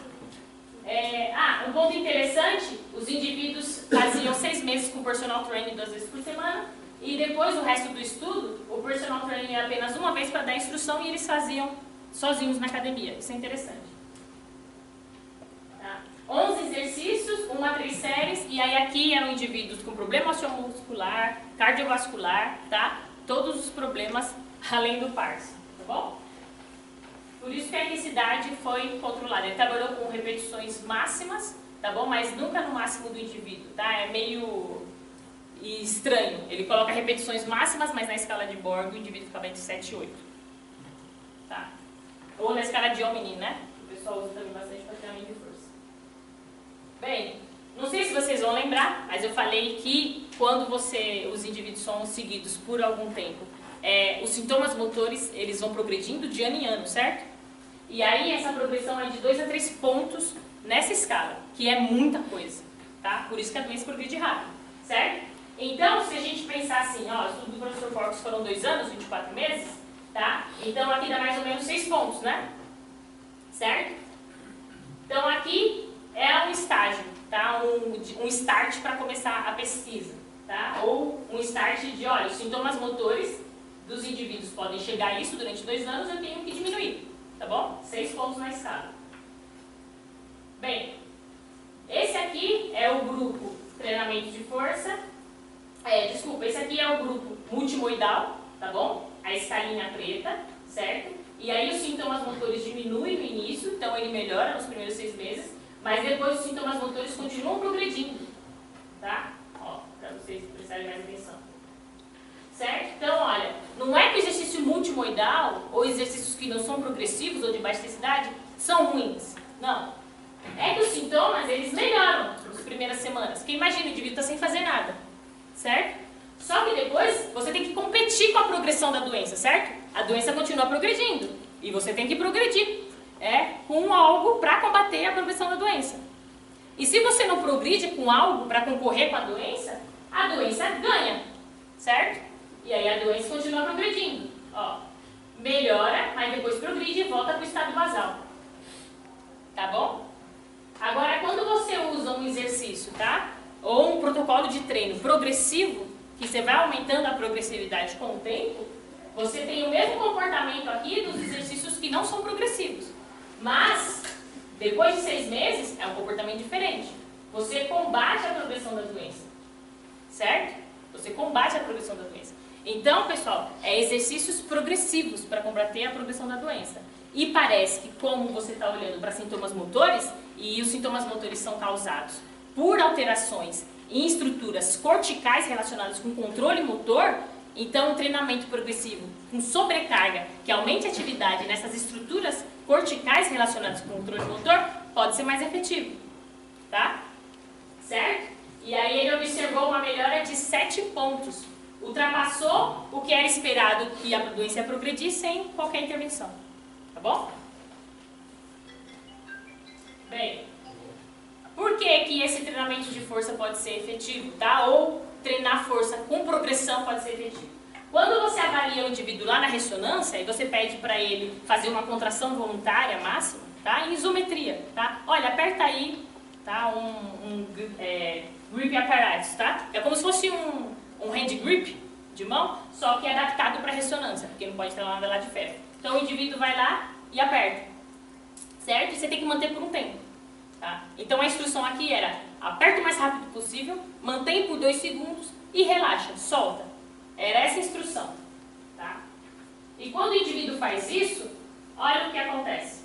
Um ponto interessante, os indivíduos faziam 6 meses com personal training 2 vezes por semana, e depois o resto do estudo, o personal training era apenas uma vez para dar instrução e eles faziam sozinhos na academia. Isso é interessante. Tá? 11 exercícios, 1 a 3 séries, e aí aqui eram indivíduos com problema osteomuscular, cardiovascular, tá? Todos os problemas além do PARS, tá bom? Por isso que a intensidade foi controlada. Ele trabalhou com repetições máximas, tá bom? Mas nunca no máximo do indivíduo, tá? É meio estranho. Ele coloca repetições máximas, mas na escala de Borg o indivíduo ficava entre 7 e 8. Tá? Ou na escala de Omni, né? O pessoal usa também bastante para treinamento de força. Bem, não sei se vocês vão lembrar, mas eu falei que quando os indivíduos são seguidos por algum tempo, os sintomas motores eles vão progredindo de ano em ano, certo? E aí essa progressão é de 2 a 3 pontos nessa escala, que é muita coisa, tá? Por isso que a doença progride rápido, certo? Então, se a gente pensar assim, ó, o estudo do professor Forks foram 2 anos, 24 meses, tá? Então aqui dá mais ou menos 6 pontos, né? Certo? Então aqui é um estágio, tá? Um start para começar a pesquisa, tá? Ou um start de, olha, os sintomas motores dos indivíduos podem chegar a isso durante 2 anos, eu tenho que diminuir, tá bom? 6 pontos na escala. Bem, esse aqui é o grupo treinamento de força, esse aqui é o grupo multimoidal, tá bom? A escalinha preta, certo? E aí os sintomas motores diminuem no início, então ele melhora nos primeiros 6 meses, mas depois os sintomas motores continuam progredindo, tá? Ó, para vocês prestarem mais atenção. Certo? Então, olha, não é que o exercício multimoidal ou exercícios que não são progressivos ou de baixa intensidade são ruins. Não. É que os sintomas, eles melhoram nas primeiras semanas. Porque imagina, o indivíduo está sem fazer nada. Certo? Só que depois você tem que competir com a progressão da doença, certo? A doença continua progredindo. E você tem que progredir com algo para combater a progressão da doença. E se você não progride com algo para concorrer com a doença ganha. Certo? E aí a doença continua progredindo. Ó, melhora, mas depois progride e volta para o estado basal. Tá bom? Agora, quando você usa um exercício, tá? Ou um protocolo de treino progressivo, que você vai aumentando a progressividade com o tempo, você tem o mesmo comportamento aqui dos exercícios que não são progressivos. Mas, depois de 6 meses, é um comportamento diferente. Você combate a progressão da doença. Certo? Você combate a progressão da doença. Então, pessoal, exercícios progressivos para combater a progressão da doença. E parece que, como você está olhando para sintomas motores, e os sintomas motores são causados por alterações em estruturas corticais relacionadas com controle motor, então um treinamento progressivo com sobrecarga que aumente a atividade nessas estruturas corticais relacionadas com controle motor pode ser mais efetivo. Tá? Certo? E aí ele observou uma melhora de 7 pontos. Ultrapassou o que era esperado que a doença ia progredir sem qualquer intervenção. Tá bom? Bem, por que esse treinamento de força pode ser efetivo, tá? Ou treinar força com progressão pode ser efetivo? Quando você avalia o indivíduo lá na ressonância e você pede para ele fazer uma contração voluntária máxima, tá? Em isometria, tá? Olha, aperta aí, tá? Grip apparatus, tá? É como se fosse um hand grip de mão, só que é adaptado para ressonância, porque não pode ter nada lá de ferro. Então o indivíduo vai lá e aperta, certo? E você tem que manter por um tempo, tá? Então a instrução aqui era, aperta o mais rápido possível, mantém por 2 segundos e relaxa, solta. Era essa a instrução, tá? E quando o indivíduo faz isso, olha o que acontece.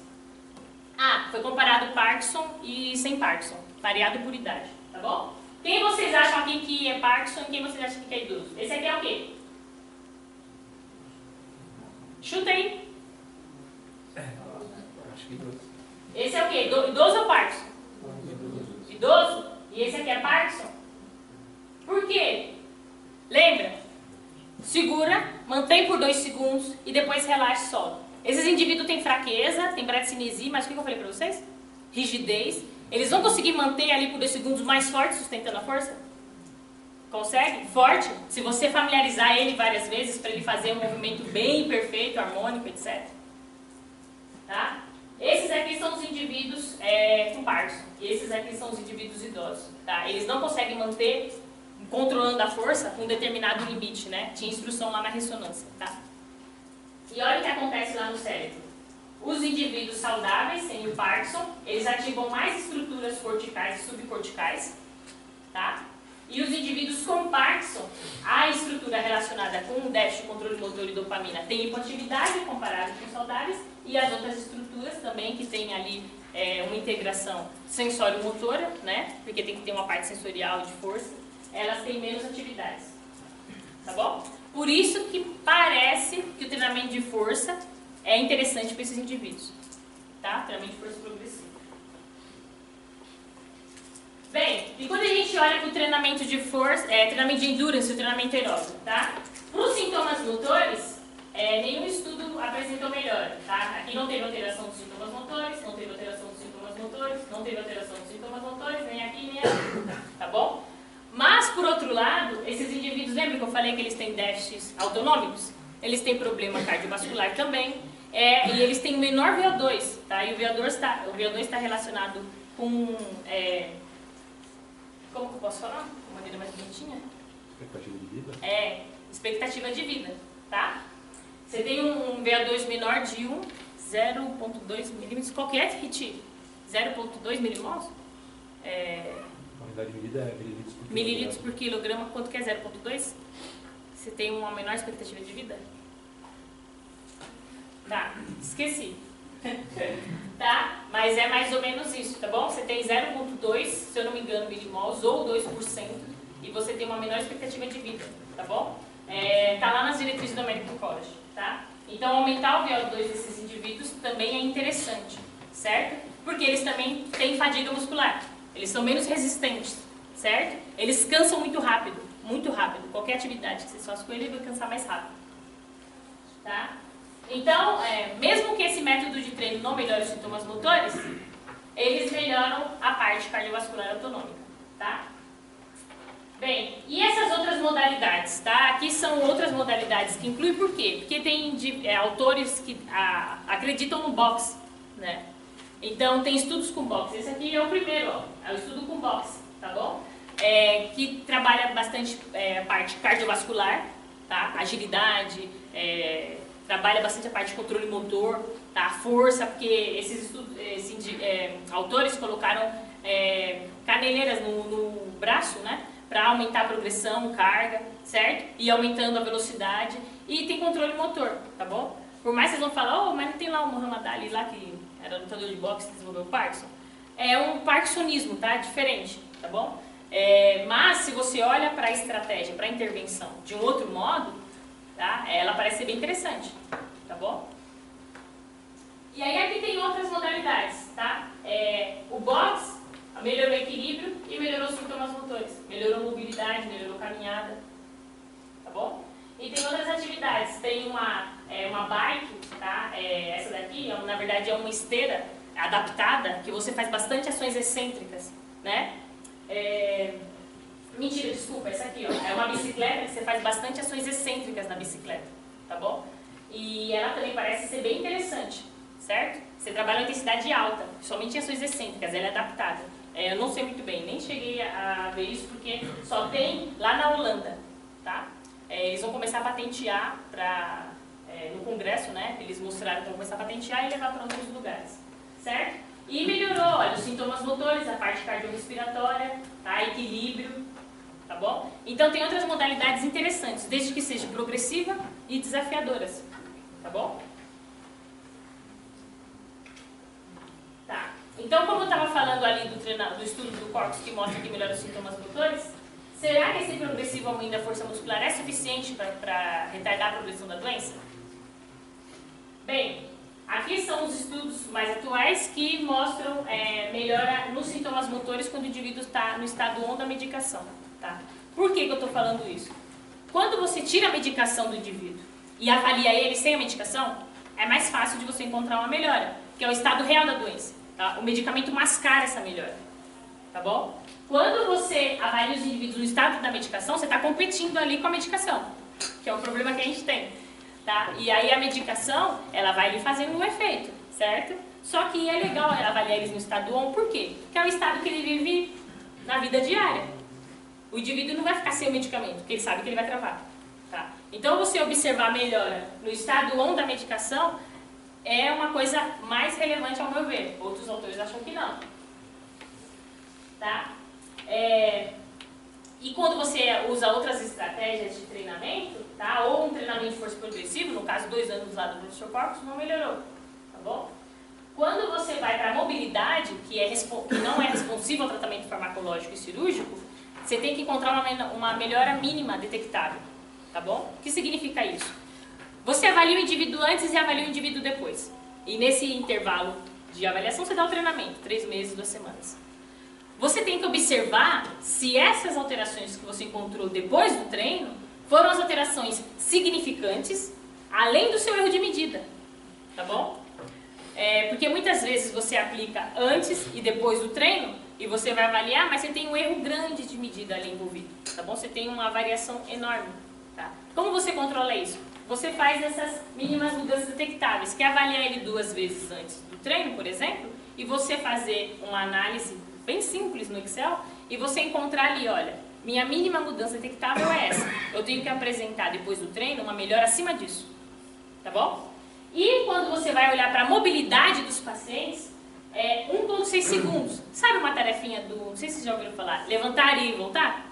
Foi comparado Parkinson e sem Parkinson, variado por idade, tá bom? Quem vocês acham aqui que é Parkinson e quem vocês acham que é idoso? Esse aqui é o quê? Chuta aí. Acho que idoso. Esse é o quê? Idoso ou Parkinson? Idoso? E esse aqui é Parkinson? Por quê? Lembra? Segura, mantém por 2 segundos e depois relaxa e solta. Esses indivíduos têm fraqueza, têm bradicinesia, mas o que eu falei pra vocês? Rigidez. Eles vão conseguir manter ali por 2 segundos mais forte, sustentando a força? Consegue? Forte. Se você familiarizar ele várias vezes para ele fazer um movimento bem perfeito, harmônico, etc. Tá? Esses aqui são os indivíduos com Parkinson. E esses aqui são os indivíduos idosos. Tá? Eles não conseguem manter, controlando a força, com um determinado limite, né? Tinha instrução lá na ressonância. Tá? E olha o que acontece lá no cérebro. Os indivíduos saudáveis, sem o Parkinson, eles ativam mais estruturas corticais e subcorticais, tá? E os indivíduos com Parkinson, a estrutura relacionada com o déficit de controle motor e dopamina tem hipoatividade comparado com os saudáveis, e as outras estruturas também que tem ali uma integração sensório-motora, né? Porque tem que ter uma parte sensorial de força, elas têm menos atividades, tá bom? Por isso que parece que o treinamento de força é interessante para esses indivíduos, tá? Treinamento de força progressiva. Bem, e quando a gente olha para o treinamento de força, treinamento de endurance e o treinamento aeróbico, tá? Para os sintomas motores, nenhum estudo apresentou melhora, tá? Aqui não teve alteração dos sintomas motores, não teve alteração dos sintomas motores, não teve alteração dos sintomas motores, nem aqui nem aqui, tá bom? Mas, por outro lado, esses indivíduos, lembra que eu falei que eles têm déficits autonômicos? Eles têm problema cardiovascular também, e eles têm menor VO2, tá? E o VO2 está relacionado com, como que eu posso falar? De maneira mais bonitinha? Expectativa de vida? Expectativa de vida, tá? Você tem um VO2 menor de 0,2 milímetros, qualquer que tire, 0,2 milimols? A unidade de medida é mililitros por quilograma. Mililitros por quilograma, quanto que é 0,2? Você tem uma menor expectativa de vida? Tá, esqueci. Tá? Mas é mais ou menos isso, tá bom? Você tem 0,2, se eu não me engano, milimols, ou 2%, e você tem uma menor expectativa de vida, tá bom? Está lá nas diretrizes do American College, tá? Então, aumentar o VO2 desses indivíduos também é interessante, certo? Porque eles também têm fadiga muscular, eles são menos resistentes, certo? Eles cansam muito rápido, muito rápido. Qualquer atividade que você faça com ele, ele vai cansar mais rápido, tá? Então, mesmo que esse método de treino não melhore os sintomas motores, eles melhoram a parte cardiovascular autonômica, tá? Bem, e essas outras modalidades, tá? Aqui são outras modalidades que incluem por quê? Porque tem autores que acreditam no boxe, né? Então, tem estudos com boxe. Esse aqui é o primeiro, ó, é o estudo com boxe, tá bom? Que trabalha bastante a parte cardiovascular, tá? Agilidade, trabalha bastante a parte de controle motor, tá? Força, porque esses autores colocaram caneleiras no braço, né? Para aumentar a progressão, carga, certo? E aumentando a velocidade. E tem controle motor, tá bom? Por mais que vocês vão falar, mas não tem lá o Muhammad Ali lá que era lutador de boxe que desenvolveu o Parkinson? É um parkinsonismo, tá? Diferente, tá bom? Mas se você olha para a estratégia, para a intervenção de um outro modo, tá? Ela parece ser bem interessante, tá bom? E aí aqui tem outras modalidades, tá? O boxe melhorou o equilíbrio e melhorou os sintomas motores. Melhorou a mobilidade, melhorou a caminhada, tá bom? E tem outras atividades. Tem uma bike, tá? Essa daqui, na verdade, é uma esteira adaptada, que você faz bastante ações excêntricas, né? Mentira, desculpa, essa aqui, ó, é uma bicicleta que você faz bastante ações excêntricas na bicicleta, tá bom? E ela também parece ser bem interessante, certo? Você trabalha uma intensidade alta, somente em ações excêntricas, ela é adaptada. Eu não sei muito bem, nem cheguei a ver isso porque só tem lá na Holanda, tá? Eles vão começar a patentear no congresso, né? Eles mostraram que vão começar a patentear e levar para outros lugares, certo? E melhorou, olha, os sintomas motores, a parte cardiorrespiratória, tá? Equilíbrio, tá bom? Então tem outras modalidades interessantes, desde que seja progressiva e desafiadoras, tá bom? Tá. Então, como eu estava falando ali do estudo do corpus que mostra que melhora os sintomas motores, será que esse progressivo aumento da força muscular é suficiente para retardar a progressão da doença? Bem, aqui são os estudos mais atuais que mostram melhora nos sintomas motores quando o indivíduo está no estado 1 da medicação. Tá? Por que eu estou falando isso? Quando você tira a medicação do indivíduo e avalia ele sem a medicação, é mais fácil de você encontrar uma melhora, que é o estado real da doença. Tá? O medicamento mascara essa melhora. Tá bom? Quando você avalia os indivíduos no estado da medicação, você está competindo ali com a medicação, que é o problema que a gente tem. Tá? E aí a medicação, ela vai lhe fazendo um efeito, certo? Só que é legal avaliar eles no estado 1, por quê? Porque é o estado que ele vive na vida diária. O indivíduo não vai ficar sem o medicamento, porque ele sabe que ele vai travar. Tá? Então você observar a melhora no estado 1 da medicação é uma coisa mais relevante ao meu ver. Outros autores acham que não. Tá? E quando você usa outras estratégias de treinamento, tá? Ou um treinamento de força progressivo, no caso 2 anos lá do professor Corpus, não melhorou, tá bom? Quando você vai para a mobilidade, que não é responsiva ao tratamento farmacológico e cirúrgico, você tem que encontrar uma melhora mínima detectável, tá bom? O que significa isso? Você avalia o indivíduo antes e avalia o indivíduo depois. E nesse intervalo de avaliação você dá o treinamento, 3 meses, 2 semanas. Você tem que observar se essas alterações que você encontrou depois do treino foram as alterações significantes, além do seu erro de medida, tá bom? Porque muitas vezes você aplica antes e depois do treino e você vai avaliar, mas você tem um erro grande de medida ali envolvido, tá bom? Você tem uma variação enorme, tá? Como você controla isso? Você faz essas mínimas mudanças detectáveis, que é avaliar ele 2 vezes antes do treino, por exemplo, e você fazer uma análise bem simples no Excel, e você encontrar ali, olha, minha mínima mudança detectável é essa. Eu tenho que apresentar depois do treino uma melhora acima disso, tá bom? E quando você vai olhar para a mobilidade dos pacientes, 1,6 segundos. Sabe uma tarefinha não sei se vocês já ouviram falar, levantar e voltar?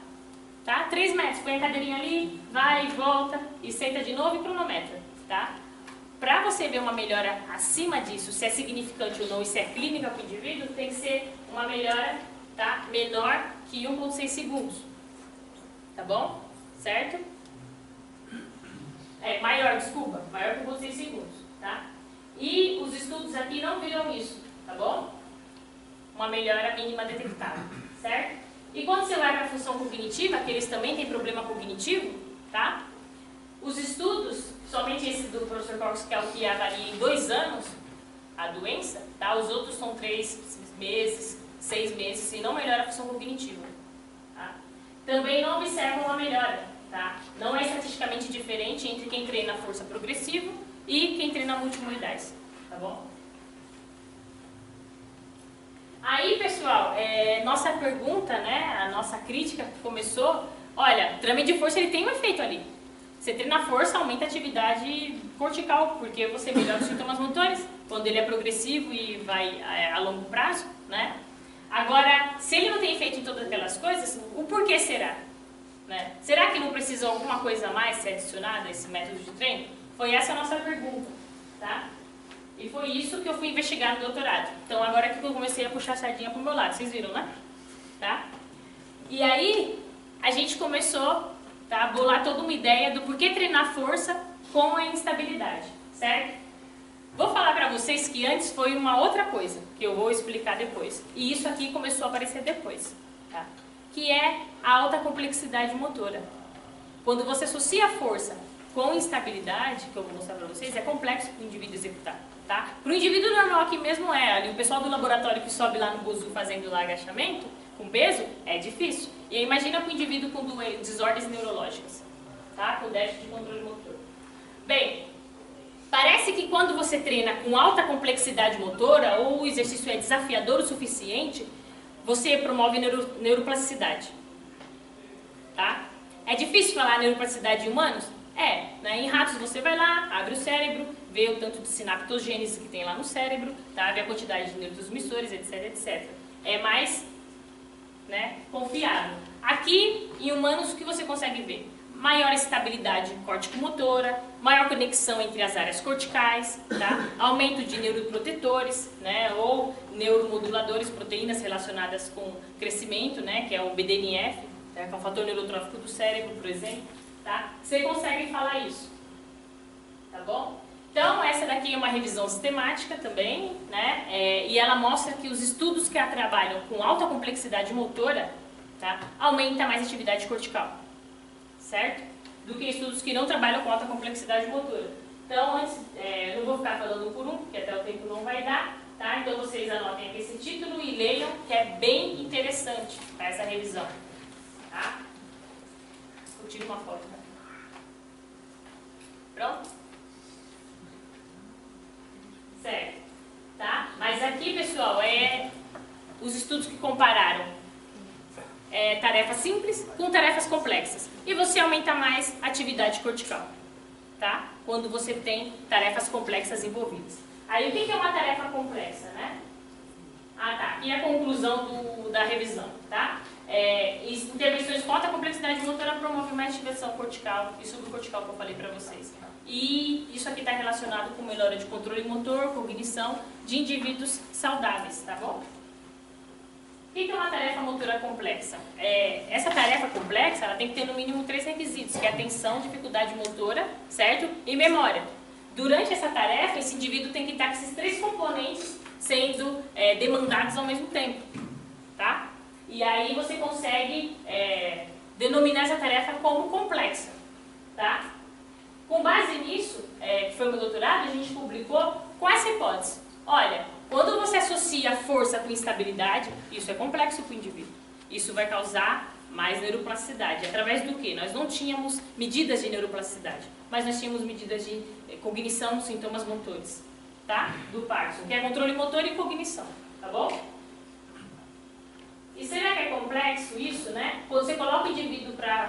Tá? 3 metros, põe a cadeirinha ali, vai e volta, e senta de novo e cronometra, tá? Para você ver uma melhora acima disso, se é significante ou não e se é clínica para o indivíduo, tem que ser uma melhora, tá, menor que 1,6 segundos. Tá bom? Certo? maior que 1,6 segundos, tá? E os estudos aqui não viram isso, tá bom? Uma melhora mínima detectável, certo? E quando você vai para a função cognitiva, que eles também têm problema cognitivo, tá? Os estudos, somente esse do professor Cox, que é o que avalia em 2 anos a doença, tá? Os outros são 3 meses, 6 meses, e não melhora a função cognitiva, tá? Também não observam uma melhora, tá? Não é estatisticamente diferente entre quem treina força progressiva e quem treina multimodalidades, tá bom? Aí, pessoal, nossa pergunta, né, a nossa crítica que começou, olha, treinamento de força ele tem um efeito ali. Você treina a força, aumenta a atividade cortical, porque você melhora os sintomas motores, quando ele é progressivo e vai a longo prazo, né? Agora, se ele não tem efeito em todas aquelas coisas, o porquê será? Né? Será que não precisa alguma coisa a mais ser adicionada a esse método de treino? Foi essa a nossa pergunta, tá? E foi isso que eu fui investigar no doutorado. Então, agora que eu comecei a puxar a sardinha pro meu lado, vocês viram, né? Tá? E aí, a gente começou, tá, a bolar toda uma ideia do porquê treinar força com a instabilidade, certo? Vou falar pra vocês que antes foi uma outra coisa, que eu vou explicar depois. E isso aqui começou a aparecer depois, tá? Que é a alta complexidade motora. Quando você associa a força com instabilidade, que eu vou mostrar pra vocês, é complexo para o indivíduo executar, tá? Para o indivíduo normal aqui mesmo ali o pessoal do laboratório que sobe lá no Bozu fazendo lá agachamento, com peso, é difícil. E aí, imagina para o indivíduo com desordens neurológicas, tá? Com déficit de controle motor. Bem, parece que quando você treina com alta complexidade motora, ou o exercício é desafiador o suficiente, você promove neuroplasticidade, tá? É difícil falar neuroplasticidade em humanos? Né? Em ratos você vai lá, abre o cérebro, vê o tanto de sinaptogênese que tem lá no cérebro, tá? Vê a quantidade de neurotransmissores, etc, etc. É mais, né, confiável. Aqui, em humanos, o que você consegue ver? Maior estabilidade córtico-motora, maior conexão entre as áreas corticais, tá? Aumento de neuroprotetores, né, ou neuromoduladores, proteínas relacionadas com crescimento, né, que é o BDNF, tá, que é um fator neurotrófico do cérebro, por exemplo. Tá? Você consegue falar isso, tá bom? Então, essa daqui é uma revisão sistemática também, né? E ela mostra que os estudos que trabalham com alta complexidade motora, tá, aumenta mais a atividade cortical, certo? Do que estudos que não trabalham com alta complexidade motora. Então, antes, eu não vou ficar falando por um, porque até o tempo não vai dar, tá? Então, vocês anotem aqui esse título e leiam, que é bem interessante, tá, essa revisão, tá? Eu tiro uma foto, né? Pronto? Certo. Tá? Mas aqui, pessoal, os estudos que compararam tarefas simples com tarefas complexas. E você aumenta mais a atividade cortical, tá? Quando você tem tarefas complexas envolvidas. Aí, o que é uma tarefa complexa, né? Ah, tá. Aqui é a conclusão da revisão, tá? Intervenções com alta complexidade motora promovem mais ativação cortical e subcortical que eu falei para vocês. E isso aqui está relacionado com melhora de controle motor, cognição de indivíduos saudáveis, tá bom? O que é uma tarefa motora complexa? Essa tarefa complexa ela tem que ter no mínimo 3 requisitos, que é atenção, dificuldade motora, certo? E memória. Durante essa tarefa, esse indivíduo tem que estar com esses 3 componentes sendo demandados ao mesmo tempo, tá? E aí você consegue denominar essa tarefa como complexa, tá? Com base nisso, que foi o meu doutorado, a gente publicou com essa hipótese. Olha, quando você associa força com instabilidade, isso é complexo para o indivíduo. Isso vai causar mais neuroplasticidade. Através do quê? Nós não tínhamos medidas de neuroplasticidade, mas nós tínhamos medidas de cognição, sintomas motores, tá? Do Parkinson, que é controle motor e cognição, tá bom? E será que é complexo isso, né? Quando você coloca o indivíduo para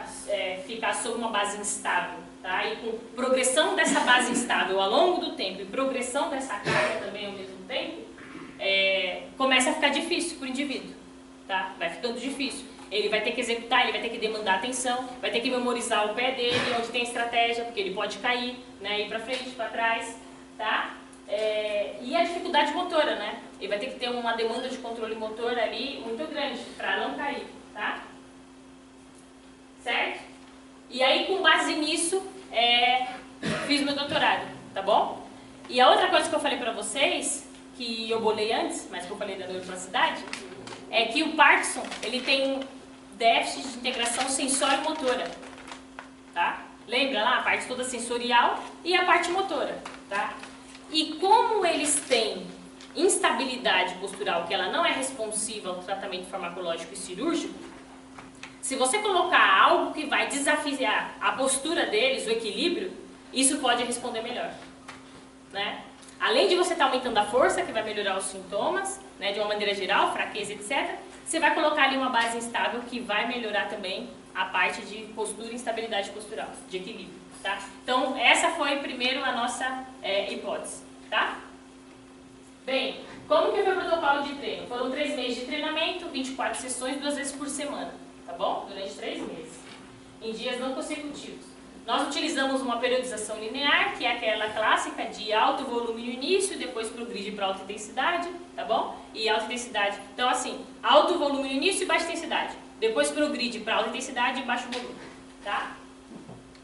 ficar sob uma base instável, tá? E com progressão dessa base instável ao longo do tempo e progressão dessa carga também ao mesmo tempo, começa a ficar difícil para o indivíduo, tá? Vai ficando difícil. Ele vai ter que executar, ele vai ter que demandar atenção, vai ter que memorizar o pé dele, onde tem estratégia, porque ele pode cair, né? Ir para frente, para trás, tá? E a dificuldade motora, né? Ele vai ter que ter uma demanda de controle motor ali muito grande para não cair, tá? Certo? E aí, com base nisso, fiz meu doutorado, tá bom? E a outra coisa que eu falei pra vocês, que eu bolei antes, mas que eu falei da neuroplasticidade, é que o Parkinson, ele tem déficit de integração sensório-motora, tá? Lembra lá a parte toda sensorial e a parte motora, tá? E como eles têm instabilidade postural, que ela não é responsiva ao tratamento farmacológico e cirúrgico, se você colocar algo que vai desafiar a postura deles, o equilíbrio, isso pode responder melhor, né? Além de você estar aumentando a força, que vai melhorar os sintomas, né, de uma maneira geral, fraqueza, etc., você vai colocar ali uma base instável que vai melhorar também a parte de postura e instabilidade postural, de equilíbrio, tá? Então, essa foi primeiro a nossa hipótese, tá? Bem, como que foi o protocolo de treino? Foram 3 meses de treinamento, 24 sessões, 2 vezes por semana, tá bom? Durante 3 meses, em dias não consecutivos. Nós utilizamos uma periodização linear, que é aquela clássica de alto volume no início, depois progride para alta intensidade, tá bom? E alta intensidade. Então, assim, alto volume no início e baixa intensidade. Depois progride para alta intensidade e baixo volume, tá?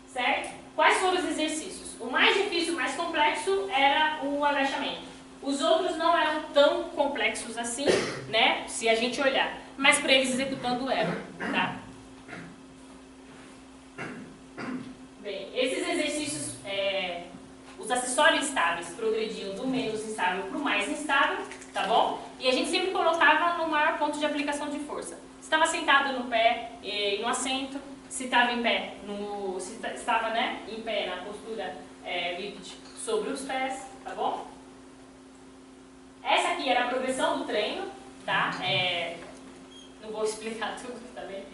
Certo? Quais foram os exercícios? O mais difícil, o mais complexo era o agachamento. Os outros não eram tão complexos assim, né? Se a gente olhar. Mas para eles executando eram, tá? Bem, esses exercícios, os acessórios instáveis progrediam do menos instável para o mais instável, tá bom? E a gente sempre colocava no maior ponto de aplicação de força. Se estava sentado no pé e no assento, se estava em pé, estava, né, em pé na postura bípede sobre os pés, tá bom? Essa aqui era a progressão do treino, tá? Não vou explicar tudo, tá bem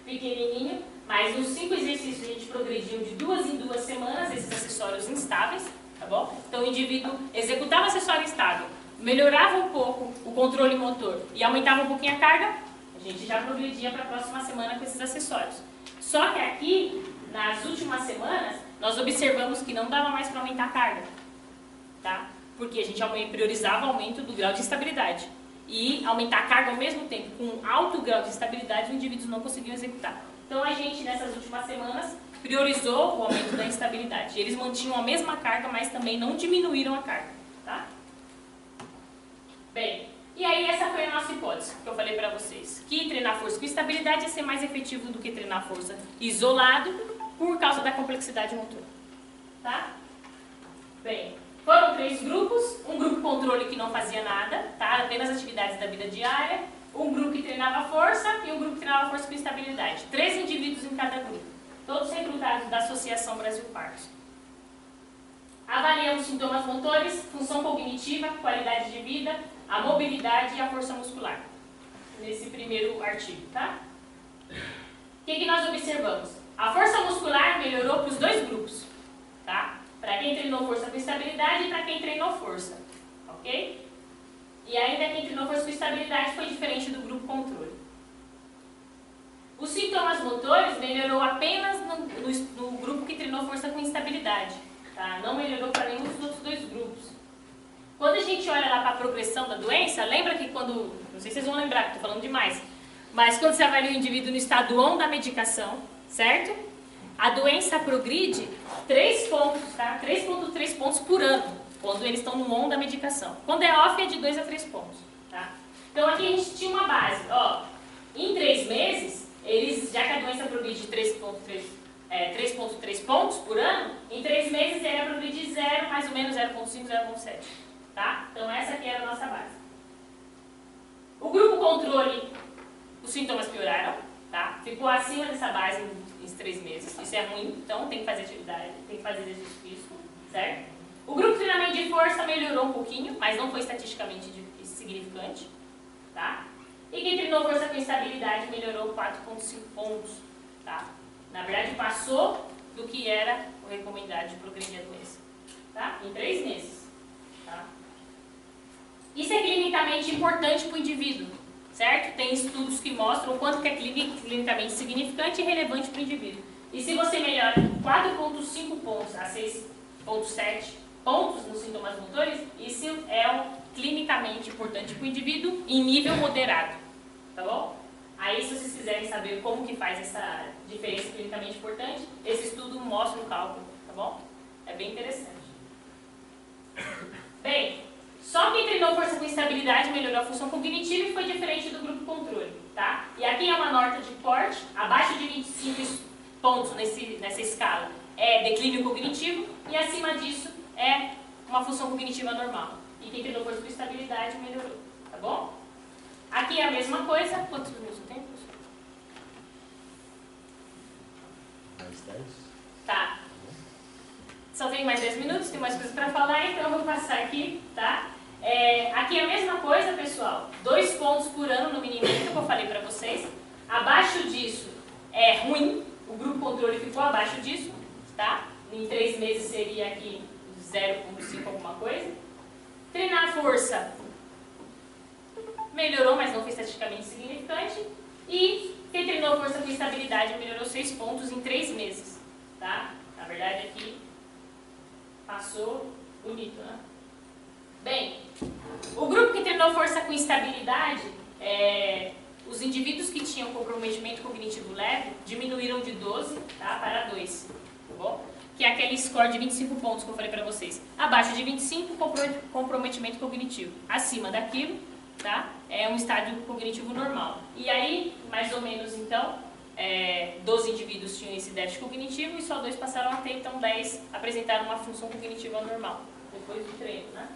pequenininho. Mas os 5 exercícios a gente progrediu de 2 em 2 semanas, esses acessórios instáveis, tá bom? Então o indivíduo executava o acessório instável, melhorava um pouco o controle motor e aumentava um pouquinho a carga, a gente já progredia para a próxima semana com esses acessórios. Só que aqui, nas últimas semanas, nós observamos que não dava mais para aumentar a carga, tá? Porque a gente priorizava o aumento do grau de estabilidade. E aumentar a carga ao mesmo tempo com alto grau de estabilidade, os indivíduos não conseguiam executar. Então a gente, nessas últimas semanas, priorizou o aumento da instabilidade. Eles mantinham a mesma carga, mas também não diminuíram a carga, tá? Bem, e aí essa foi a nossa hipótese, que eu falei pra vocês. Que treinar força com estabilidade ia ser mais efetivo do que treinar força isolado, por causa da complexidade motora, tá? Bem, foram 3 grupos. Um grupo controle que não fazia nada, tá? Apenas atividades da vida diária. Um grupo que treinava força e um grupo que treinava força com estabilidade. 3 indivíduos em cada grupo. Todos recrutados da Associação Brasil Parkinson. Avaliamos sintomas motores, função cognitiva, qualidade de vida, a mobilidade e a força muscular. Nesse primeiro artigo, tá? O que nós observamos? A força muscular melhorou para os 2 grupos, tá? Para quem treinou força com estabilidade e para quem treinou força, ok? E ainda quem treinou força com estabilidade foi diferente do grupo controle. Os sintomas motores melhorou apenas no grupo que treinou força com instabilidade, tá? Não melhorou para nenhum dos outros 2 grupos. Quando a gente olha lá para a progressão da doença, lembra que quando, não sei se vocês vão lembrar, que estou falando demais, mas quando você avalia o indivíduo no estado on da medicação, certo? A doença progride 3 pontos, tá? 3,3 pontos por ano, quando eles estão no on da medicação. Quando é off, é de 2 a 3 pontos, tá? Então aqui a gente tinha uma base, ó, em 3 meses, já que a doença progride 3,3 pontos por ano, em 3 meses ele ia progredir 0, mais ou menos 0,5, 0,7, tá? Então essa aqui era a nossa base. O grupo controle, os sintomas pioraram, tá? Ficou acima dessa base em 3 meses, isso é ruim, então tem que fazer atividade, tem que fazer exercício físico, certo? O grupo de treinamento de força melhorou um pouquinho, mas não foi estatisticamente significante, tá? E quem treinou força com estabilidade melhorou 4,5 pontos, tá? Na verdade, passou do que era o recomendado de progredir a doença, tá? Em 3 meses, tá? Isso é clinicamente importante para o indivíduo, certo? Tem estudos que mostram o quanto que é clinicamente significante e relevante para o indivíduo. E se você melhora 4,5 pontos a 6,7 pontos nos sintomas motores, isso é clinicamente importante para o indivíduo em nível moderado, tá bom? Aí, se vocês quiserem saber como que faz essa diferença clinicamente importante, esse estudo mostra o cálculo, tá bom? É bem interessante. Bem, só quem treinou força com estabilidade melhorou a função cognitiva e foi diferente do grupo controle, tá? E aqui é uma nota de corte, abaixo de 25 pontos nessa escala é declínio cognitivo e acima disso é uma função cognitiva normal. E quem treinou força com estabilidade melhorou, tá bom? Aqui é a mesma coisa. Quantos minutos eu tenho? Mais 10? Tá. Só tenho mais 10 minutos, tem mais coisas para falar, então eu vou passar aqui, tá? Aqui é a mesma coisa, pessoal. 2 pontos por ano no minimento, que eu falei para vocês. Abaixo disso é ruim, o grupo controle ficou abaixo disso, tá? Em 3 meses seria aqui 0,5 alguma coisa. Treinar força melhorou, mas não foi estatisticamente significante. E quem treinou força com estabilidade melhorou 6 pontos em 3 meses, tá? Na verdade aqui passou bonito, né? Bem, o grupo que treinou força com estabilidade, os indivíduos que tinham comprometimento cognitivo leve diminuíram de 12, tá, para 2, tá bom? Que é aquele score de 25 pontos que eu falei para vocês. Abaixo de 25, comprometimento cognitivo. Acima daquilo, tá, é um estágio cognitivo normal. E aí, mais ou menos, então, 12 indivíduos tinham esse déficit cognitivo e só 2 passaram a ter, então 10 apresentaram uma função cognitiva normal, depois do treino, né?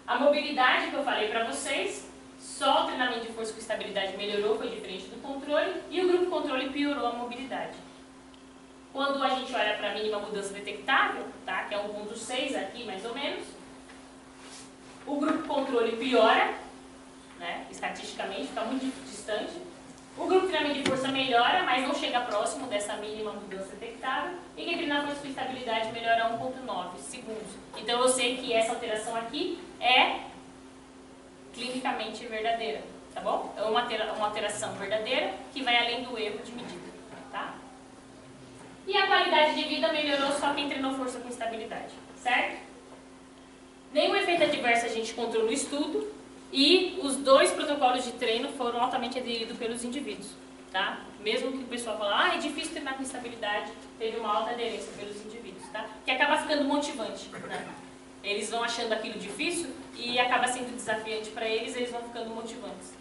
A mobilidade que eu falei para vocês, só o treinamento de força com estabilidade melhorou, foi diferente do controle, e o grupo controle piorou a mobilidade. Quando a gente olha para a mínima mudança detectável, tá, que é 1,6 aqui mais ou menos, o grupo controle piora, né, estatisticamente, está muito distante. O grupo de treinamento de força melhora, mas não chega próximo dessa mínima mudança detectável. E quem treina força com estabilidade melhora 1,9 segundos. Então eu sei que essa alteração aqui é clinicamente verdadeira, tá bom? É uma alteração verdadeira que vai além do erro de medida, tá? E a qualidade de vida melhorou só quem treinou força com estabilidade, certo? Nenhum efeito adverso a gente encontrou no estudo. E os 2 protocolos de treino foram altamente aderidos pelos indivíduos, tá? Mesmo que o pessoal fale, é difícil treinar com estabilidade, teve uma alta aderência pelos indivíduos, tá? Que acaba ficando motivante, né? Eles vão achando aquilo difícil e acaba sendo desafiante para eles, eles vão ficando motivantes.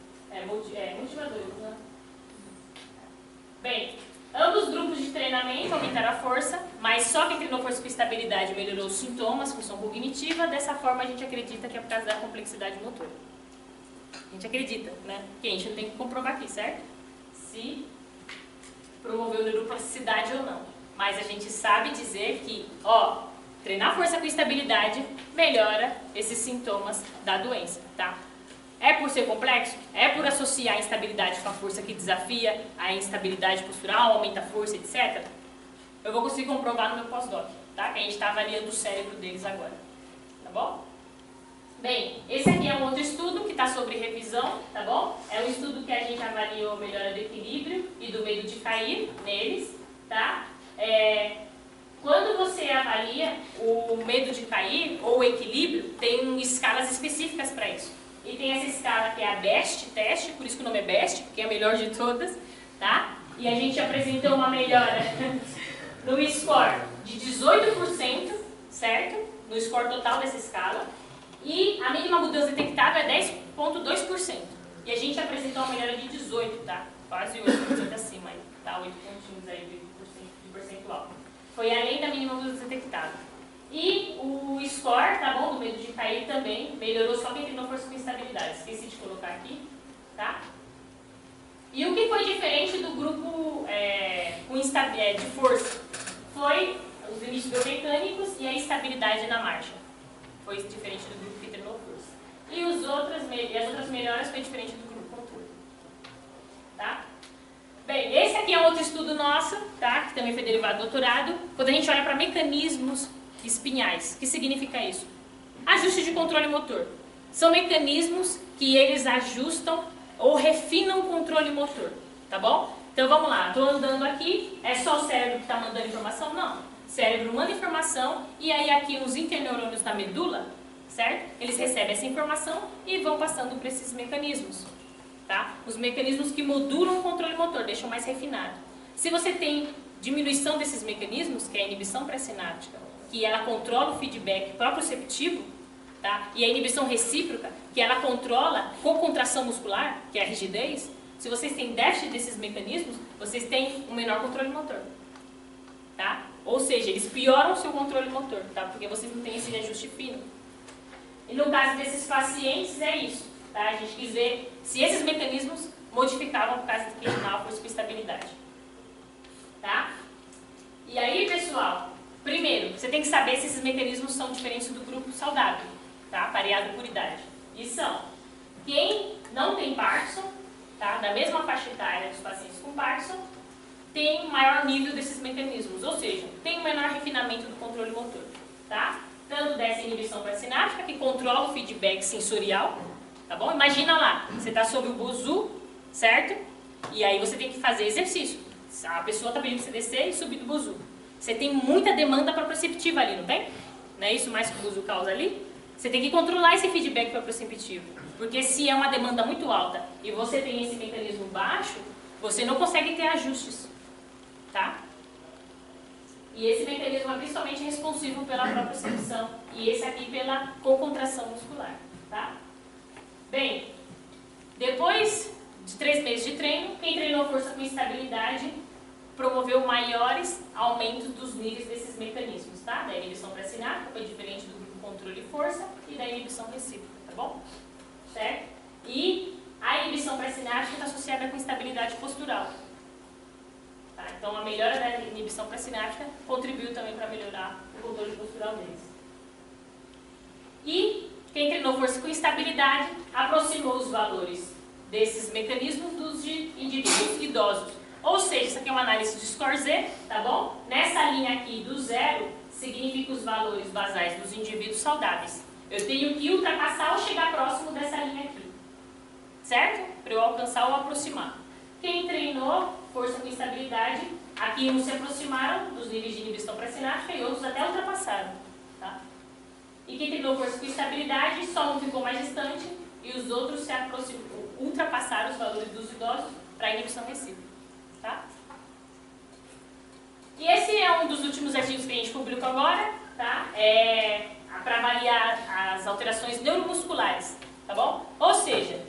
Motivadores, né? Bem, ambos grupos de treinamento aumentaram a força, mas só quem treinou força com estabilidade melhorou os sintomas, função cognitiva. Dessa forma a gente acredita que é por causa da complexidade motora. A gente acredita, né? Que a gente não tem que comprovar aqui, certo? Se promoveu neuroplasticidade ou não. Mas a gente sabe dizer que, treinar força com estabilidade melhora esses sintomas da doença, tá? É por ser complexo? É por associar a instabilidade com a força que desafia, a instabilidade postural, aumenta a força, etc. Eu vou conseguir comprovar no meu pós-doc, tá? Que a gente está avaliando o cérebro deles agora, tá bom? Bem, esse aqui é um outro estudo que está sobre revisão, tá bom? É um estudo que a gente avaliou a melhora do equilíbrio e do medo de cair neles, tá? Quando você avalia o medo de cair ou o equilíbrio, tem escalas específicas para isso. E tem essa escala que é a BEST teste, por isso que o nome é BEST, porque é a melhor de todas, tá? E a gente apresentou uma melhora no score de 18%, certo? No score total dessa escala. E a mínima mudança detectável é 10,2%. E a gente apresentou uma melhora de 18%, tá? Quase 8% acima aí, tá? 8 pontinhos aí de percentual. Foi além da mínima mudança detectável. E o score, tá bom, do medo de cair também melhorou só quem treinou força com estabilidade. Esqueci de colocar aqui, tá? E o que foi diferente do grupo de força? Foi os limites biomecânicos e a estabilidade na marcha. Foi diferente do grupo que treinou força. E as outras melhoras foi diferente do grupo controle. Tá? Bem, esse aqui é outro estudo nosso, tá? Que também foi derivado do doutorado. Quando a gente olha para mecanismos espinhais, o que significa isso? Ajuste de controle motor. São mecanismos que eles ajustam ou refinam o controle motor, tá bom? Então vamos lá, estou andando aqui, é só o cérebro que está mandando informação? Não. O cérebro manda informação e aí aqui os interneurônios da medula, certo? Eles recebem essa informação e vão passando por esses mecanismos, tá? Os mecanismos que modulam o controle motor, deixam mais refinado. Se você tem diminuição desses mecanismos, que é a inibição pré-sináptica, que ela controla o feedback proprioceptivo, tá? E a inibição recíproca, que ela controla a contração muscular, que é a rigidez. Se vocês têm déficit desses mecanismos, vocês têm um menor controle motor, tá? Ou seja, eles pioram o seu controle motor, tá? Porque vocês não têm esse ajuste fino. E no caso desses pacientes é isso, tá? A gente quis ver se esses mecanismos modificavam por causa de quintinal força com estabilidade, tá? E aí, pessoal, primeiro, você tem que saber se esses mecanismos são diferentes do grupo saudável, tá? Pareado por idade. E são quem não tem Parkinson, tá? Da mesma faixa etária dos pacientes com Parkinson, tem maior nível desses mecanismos, ou seja, tem um menor refinamento do controle motor, tá? Tanto dessa inibição pré-sináptica, que controla o feedback sensorial, tá bom? Imagina lá, você está sob o BOSU, certo? E aí você tem que fazer exercício. A pessoa está pedindo para você descer e subir do BOSU. Você tem muita demanda proprioceptiva ali, não tem? Não é isso mais que o BOSU causa ali? Você tem que controlar esse feedback proprioceptivo. Porque se é uma demanda muito alta e você tem esse mecanismo baixo, você não consegue ter ajustes, tá? E esse mecanismo é principalmente responsivo pela propriocepção e esse aqui pela contração muscular, tá? Bem, depois de 3 meses de treino, quem treinou força com estabilidade promoveu maiores aumentos dos níveis desses mecanismos, tá? Da inibição pré-sináptica, foi diferente do grupo controle e força, e da inibição recíproca, tá bom? Certo? E a inibição pré-sináptica está associada com estabilidade postural. Tá? Então, a melhora da inibição pré-sináptica contribuiu também para melhorar o controle postural deles. E quem treinou força com estabilidade aproximou os valores desses mecanismos dos de indivíduos idosos. Ou seja, isso aqui é uma análise de score Z, tá bom? Nessa linha aqui do 0, significa os valores basais dos indivíduos saudáveis. Eu tenho que ultrapassar ou chegar próximo dessa linha aqui, certo? Para eu alcançar ou aproximar. Quem treinou força com estabilidade, aqui uns se aproximaram dos níveis de inibição pré-sináptica e outros até ultrapassaram, tá? E quem treinou força com estabilidade, só um ficou mais distante e os outros se ultrapassaram os valores dos idosos para a inibição recíproca, tá? E esse é um dos últimos artigos que a gente publicou agora, tá? Para avaliar as alterações neuromusculares, tá bom? Ou seja,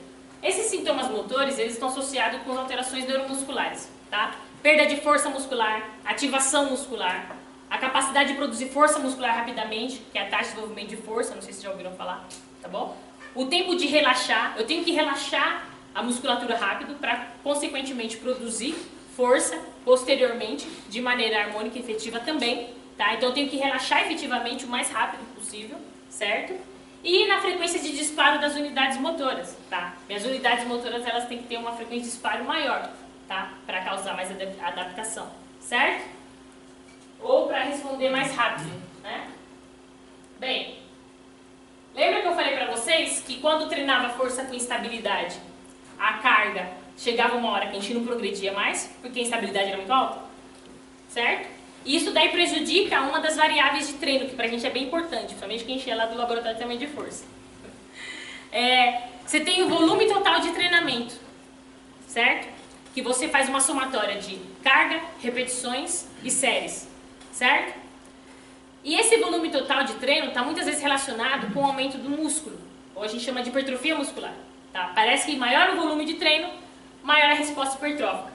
esses sintomas motores, eles estão associados com alterações neuromusculares, tá? Perda de força muscular, ativação muscular, a capacidade de produzir força muscular rapidamente, que é a taxa de desenvolvimento de força, não sei se já ouviram falar, tá bom? O tempo de relaxar, eu tenho que relaxar a musculatura rápido para, consequentemente, produzir força posteriormente, de maneira harmônica e efetiva também, tá? Então eu tenho que relaxar efetivamente o mais rápido possível, certo? E na frequência de disparo das unidades motoras, tá? Minhas unidades motoras, elas têm que ter uma frequência de disparo maior, tá? Para causar mais adaptação, certo? Ou para responder mais rápido, né? Bem, lembra que eu falei para vocês que quando treinava força com instabilidade, a carga chegava uma hora que a gente não progredia mais, porque a instabilidade era muito alta, certo? E isso daí prejudica uma das variáveis de treino, que pra gente é bem importante, principalmente quem é lá do laboratório também de força. Você tem o volume total de treinamento, certo? Que você faz uma somatória de carga, repetições e séries, certo? E esse volume total de treino está muitas vezes relacionado com o aumento do músculo, ou a gente chama de hipertrofia muscular, tá? Parece que maior o volume de treino, maior a resposta hipertrófica,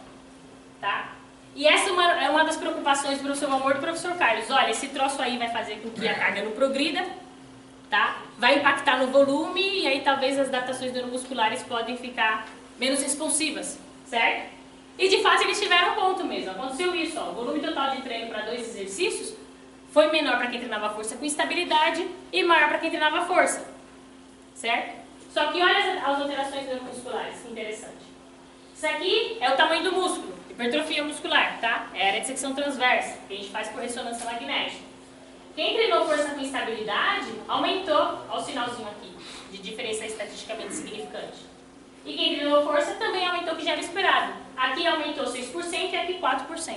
tá? E essa é uma das preocupações do professor Amor e do professor Carlos. Olha, esse troço aí vai fazer com que a carga não progrida, tá? Vai impactar no volume e aí talvez as adaptações neuromusculares podem ficar menos responsivas, certo? E de fato eles tiveram um ponto mesmo. Aconteceu isso, ó. O volume total de treino para 2 exercícios foi menor para quem treinava força com estabilidade e maior para quem treinava força, certo? Só que olha as alterações neuromusculares, que interessante. Isso aqui é o tamanho do músculo. Hipertrofia muscular, tá? É a área de secção transversa, que a gente faz por ressonância magnética. Quem treinou força com estabilidade, aumentou, olha o sinalzinho aqui, de diferença estatisticamente significante. E quem treinou força também aumentou, que já era esperado. Aqui aumentou 6% e aqui 4%.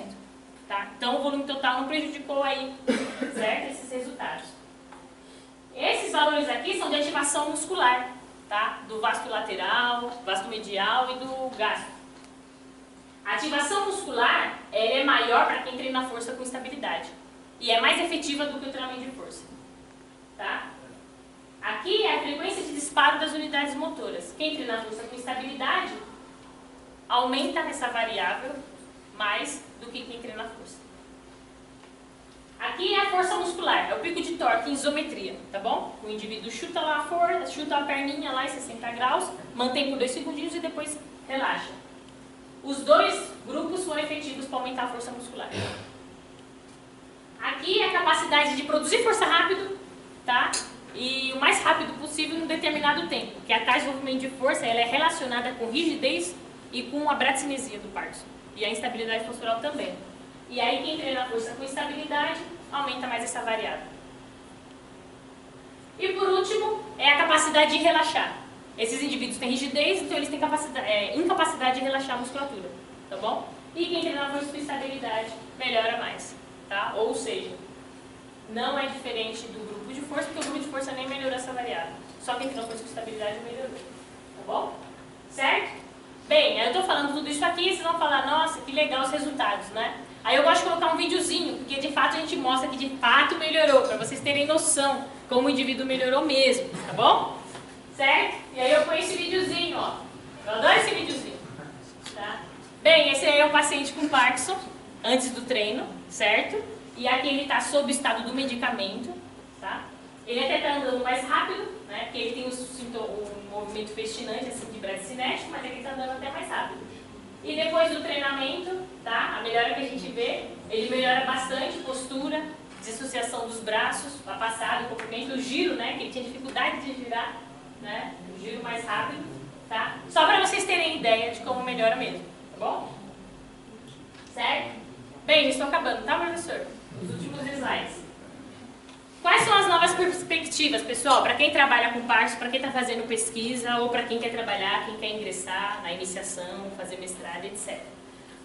Tá? Então o volume total não prejudicou aí, certo? Esses resultados. Esses valores aqui são de ativação muscular, tá? Do vasto lateral, vasto medial e do gástrico. A ativação muscular ela é maior para quem treina força com estabilidade. E é mais efetiva do que o treinamento de força. Tá? Aqui é a frequência de disparo das unidades motoras. Quem treina força com estabilidade aumenta essa variável mais do que quem treina força. Aqui é a força muscular, é o pico de torque em isometria, tá bom? O indivíduo chuta lá a força, chuta a perninha lá em 60 graus, mantém por 2 segundinhos e depois relaxa. Os dois grupos foram efetivos para aumentar a força muscular. Aqui é a capacidade de produzir força rápido, tá? E o mais rápido possível em um determinado tempo, que a taxa de desenvolvimento de força ela é relacionada com rigidez e com a bradicinesia do Parkinson. E a instabilidade postural também. E aí quem treina a força com estabilidade aumenta mais essa variável. E por último, é a capacidade de relaxar. Esses indivíduos têm rigidez, então eles têm incapacidade de relaxar a musculatura, tá bom? E quem treina a força com estabilidade melhora mais, tá? Ou seja, não é diferente do grupo de força, porque o grupo de força nem melhorou essa variável. Só quem treina a força com estabilidade melhorou, tá bom? Certo? Bem, eu estou falando tudo isso aqui e vocês vão falar, nossa, que legal os resultados, né? Aí eu gosto de colocar um videozinho, porque de fato a gente mostra que de fato melhorou, para vocês terem noção como o indivíduo melhorou mesmo, tá bom? Certo? E aí eu ponho esse videozinho, ó. Eu adoro esse videozinho. Tá? Bem, esse aí é o paciente com Parkinson, antes do treino, certo? E aqui ele está sob o estado do medicamento, tá? Ele até está andando mais rápido, né? Porque ele tem um movimento festinante, assim, de bradicinético, mas ele está andando até mais rápido. E depois do treinamento, tá? A melhora que a gente vê, ele melhora bastante postura, dissociação dos braços, a passada, o comprimento, o giro, né? Que ele tinha dificuldade de girar, né? O giro mais rápido, tá? Só para vocês terem ideia de como melhora mesmo, tá bom? Certo? Bem, já estou acabando, tá, professor? Os últimos slides. Quais são as novas perspectivas, pessoal, para quem trabalha com Parkinson, para quem está fazendo pesquisa ou para quem quer trabalhar, quem quer ingressar na iniciação, fazer mestrado, etc.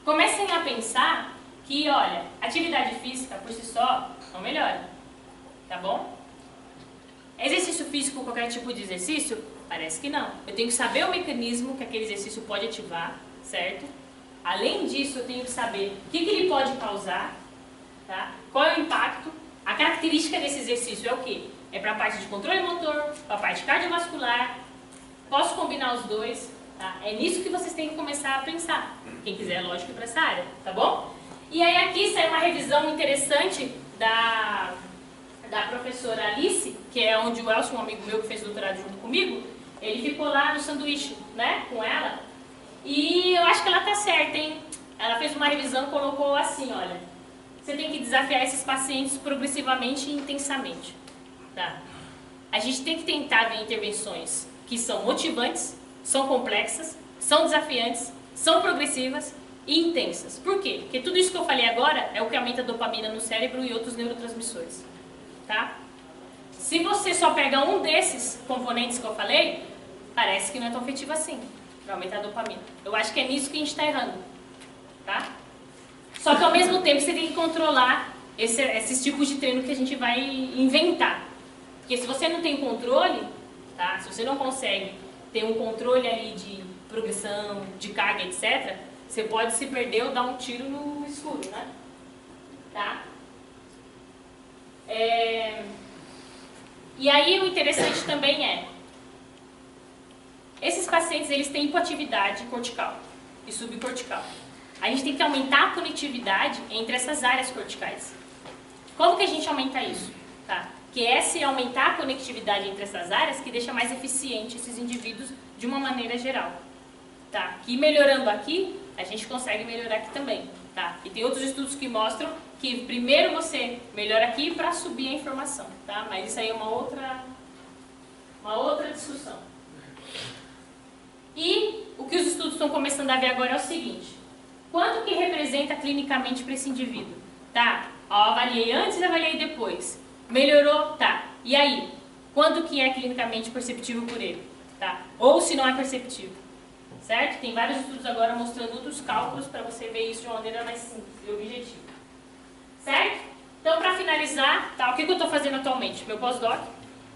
Comecem a pensar que, olha, atividade física por si só não melhora, tá bom? Exercício físico, qualquer tipo de exercício? Parece que não. Eu tenho que saber o mecanismo que aquele exercício pode ativar, certo? Além disso, eu tenho que saber o que ele pode causar, tá? Qual é o impacto. A característica desse exercício é o quê? É para a parte de controle motor, para a parte cardiovascular. Posso combinar os dois, tá? É nisso que vocês têm que começar a pensar. Quem quiser, lógico, para essa área, tá bom? E aí aqui sai uma revisão interessante da professora Alice, que é onde o Elson, um amigo meu que fez doutorado junto comigo, ele ficou lá no sanduíche, né, com ela. E eu acho que ela tá certa, hein? Ela fez uma revisão e colocou assim, olha, você tem que desafiar esses pacientes progressivamente e intensamente, tá? A gente tem que tentar ver intervenções que são motivantes, são complexas, são desafiantes, são progressivas e intensas. Por quê? Porque tudo isso que eu falei agora é o que aumenta a dopamina no cérebro e outros neurotransmissores, tá? Se você só pega um desses componentes que eu falei, parece que não é tão efetivo assim para aumentar a dopamina. Eu acho que é nisso que a gente está errando, tá? Só que ao mesmo tempo você tem que controlar esses tipos de treino que a gente vai inventar. Porque se você não tem controle, tá? Se você não consegue ter um controle ali de progressão, de carga, etc., você pode se perder ou dar um tiro no escuro, né? Tá? E aí o interessante também esses pacientes eles têm hipoatividade cortical e subcortical. A gente tem que aumentar a conectividade entre essas áreas corticais. Como que a gente aumenta isso? Tá? Que é se aumentar a conectividade entre essas áreas que deixa mais eficiente esses indivíduos de uma maneira geral. Tá? Que melhorando aqui, a gente consegue melhorar aqui também. Tá? E tem outros estudos que mostram que primeiro você melhora aqui para subir a informação. Tá? Mas isso aí é uma outra discussão. E o que os estudos estão começando a ver agora é o seguinte. Quanto que representa clinicamente para esse indivíduo? Tá, ó, avaliei antes e avaliei depois. Melhorou? Tá. E aí? Quanto que é clinicamente perceptível por ele? Tá? Ou se não é perceptível. Certo? Tem vários estudos agora mostrando outros cálculos para você ver isso de uma maneira mais simples e objetiva. Certo? Então, para finalizar, tá, o que eu estou fazendo atualmente? Meu pós-doc.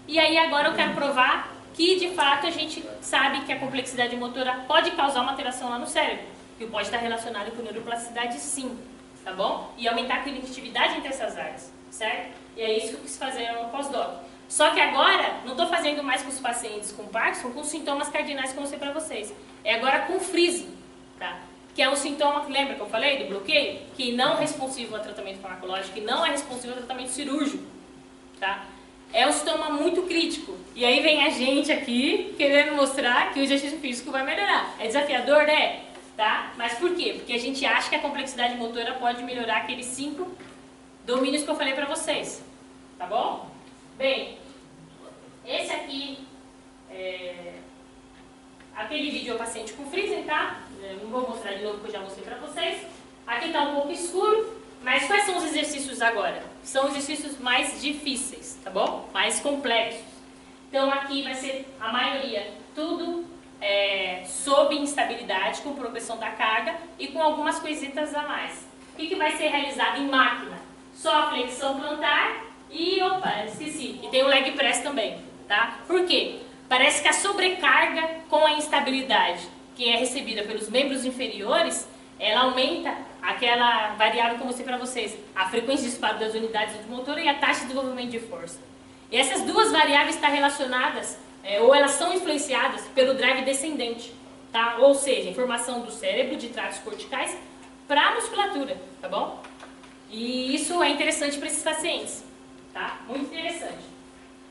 E aí agora eu quero provar que, de fato, a gente sabe que a complexidade motora pode causar uma alteração lá no cérebro. que pode estar relacionado com neuroplasticidade sim, tá bom? E aumentar a conectividade entre essas áreas, certo? E é isso que eu quis fazer no pós-doc. Só que agora, não estou fazendo mais com os pacientes com Parkinson, com os sintomas cardinais que eu mostrei para vocês. É agora com freezing, tá? Que é um sintoma, lembra que eu falei do bloqueio? Que não é responsivo ao tratamento farmacológico, que não é responsivo ao tratamento cirúrgico, tá? É um sintoma muito crítico. E aí vem a gente aqui querendo mostrar que o exercício físico vai melhorar. É desafiador, né? Tá? Mas por quê? Porque a gente acha que a complexidade motora pode melhorar aqueles 5 domínios que eu falei para vocês. Tá bom? Bem, esse aqui é aquele vídeo é o paciente com freezing, tá? Eu não vou mostrar de novo porque eu já mostrei para vocês. Aqui está um pouco escuro, mas quais são os exercícios agora? São exercícios mais difíceis, tá bom? Mais complexos. Então aqui vai ser a maioria, tudo sob instabilidade, com progressão da carga e com algumas coisitas a mais. O que vai ser realizado em máquina? Só a flexão plantar e, opa, esqueci, e tem o leg press também, tá? Por quê? Parece que a sobrecarga com a instabilidade que é recebida pelos membros inferiores, ela aumenta aquela variável que eu mostrei para vocês, a frequência de disparo das unidades do motor e a taxa de desenvolvimento de força. E essas duas variáveis estão relacionadas, ou elas são influenciadas pelo drive descendente, tá? Ou seja, informação do cérebro, de tratos corticais, para a musculatura, tá bom? E isso é interessante para esses pacientes, tá? Muito interessante.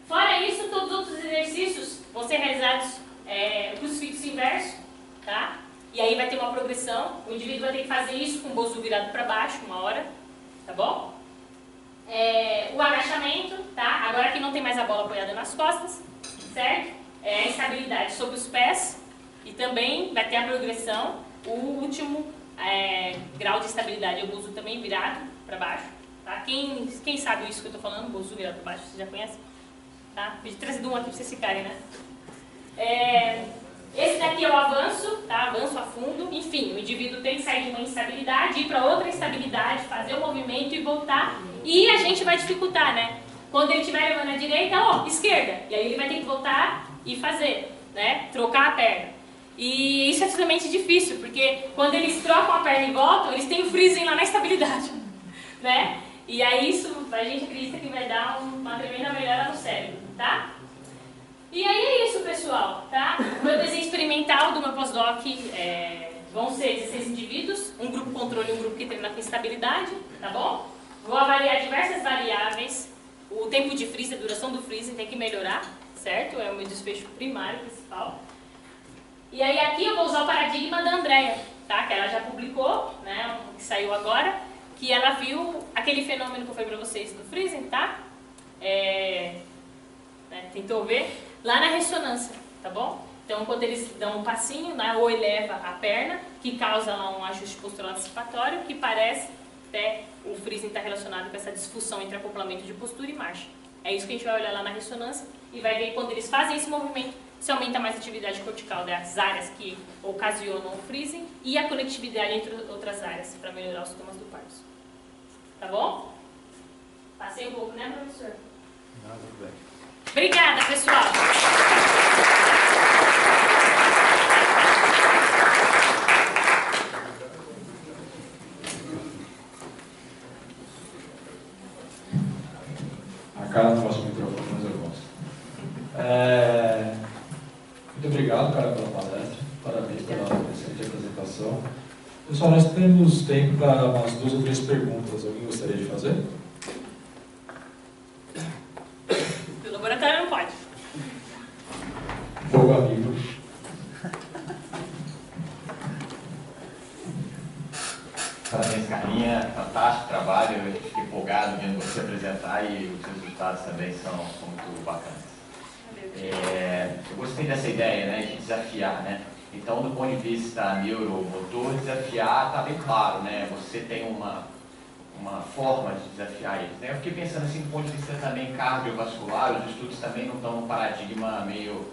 Fora isso, todos os outros exercícios vão ser realizados crucifixo inverso, tá? E aí vai ter uma progressão, o indivíduo vai ter que fazer isso com o bozo virado para baixo, 1 hora, tá bom? O agachamento, tá? Agora que não tem mais a bola apoiada nas costas, certo? A instabilidade sobre os pés e também vai ter a progressão, o último grau de estabilidade é o bozo também virado para baixo, tá? Quem sabe isso que eu tô falando, bozo virado para baixo, vocês já conhecem? Tá? Vou trazer um aqui para vocês ficarem, né? Esse daqui é o avanço, tá? Avanço a fundo. Enfim, o indivíduo tem que sair de uma instabilidade, ir para outra instabilidade, fazer o movimento e voltar. E a gente vai dificultar, né? Quando ele estiver levando a direita, esquerda. E aí ele vai ter que voltar e fazer, né? Trocar a perna. E isso é extremamente difícil, porque quando eles trocam a perna e voltam, eles têm o freezing lá na estabilidade, né? E aí isso, a gente acredita que vai dar uma tremenda melhora no cérebro, tá? E aí é isso, pessoal, tá? O meu desenho experimental do meu pós-doc vão ser 16 indivíduos, um grupo controle e um grupo que treina com estabilidade, tá bom? Vou avaliar diversas variáveis, o tempo de freezing, a duração do freezing tem que melhorar, certo? É o meu desfecho primário, principal. E aí aqui eu vou usar o paradigma da Andrea, tá? Que ela já publicou, né? Que saiu agora, que ela viu aquele fenômeno que eu falei pra vocês do freezing, tá? Tentou ver? Lá na ressonância, tá bom? Então, quando eles dão um passinho, né, ou eleva a perna, que causa lá um ajuste postural antecipatório, que parece até o freezing está relacionado com essa disfunção entre acoplamento de postura e marcha. É isso que a gente vai olhar lá na ressonância e vai ver que quando eles fazem esse movimento, se aumenta mais a atividade cortical das áreas que ocasionam o freezing e a conectividade entre outras áreas, para melhorar os sintomas do Parkinson. Tá bom? Passei um pouco, né, professor? Não, tudo bem. Obrigada, pessoal! A cara não gosta do microfone, mas eu gosto. Muito obrigado, cara, pela palestra. Parabéns pela excelente apresentação. Pessoal, nós temos tempo para umas 2 ou 3 perguntas. Alguém gostaria de fazer? Do laboratório não pode. Fogo amigo. Parabéns, Carlinha. Fantástico trabalho. Eu fiquei empolgado vendo você apresentar e os resultados também são muito bacanas. Eu gostei dessa ideia, né, de desafiar, né? Então, do ponto de vista neuromotor, desafiar está bem claro, né? Você tem uma forma de desafiar eles, né? Eu fiquei pensando assim, do ponto de vista também cardiovascular, os estudos também não estão num paradigma meio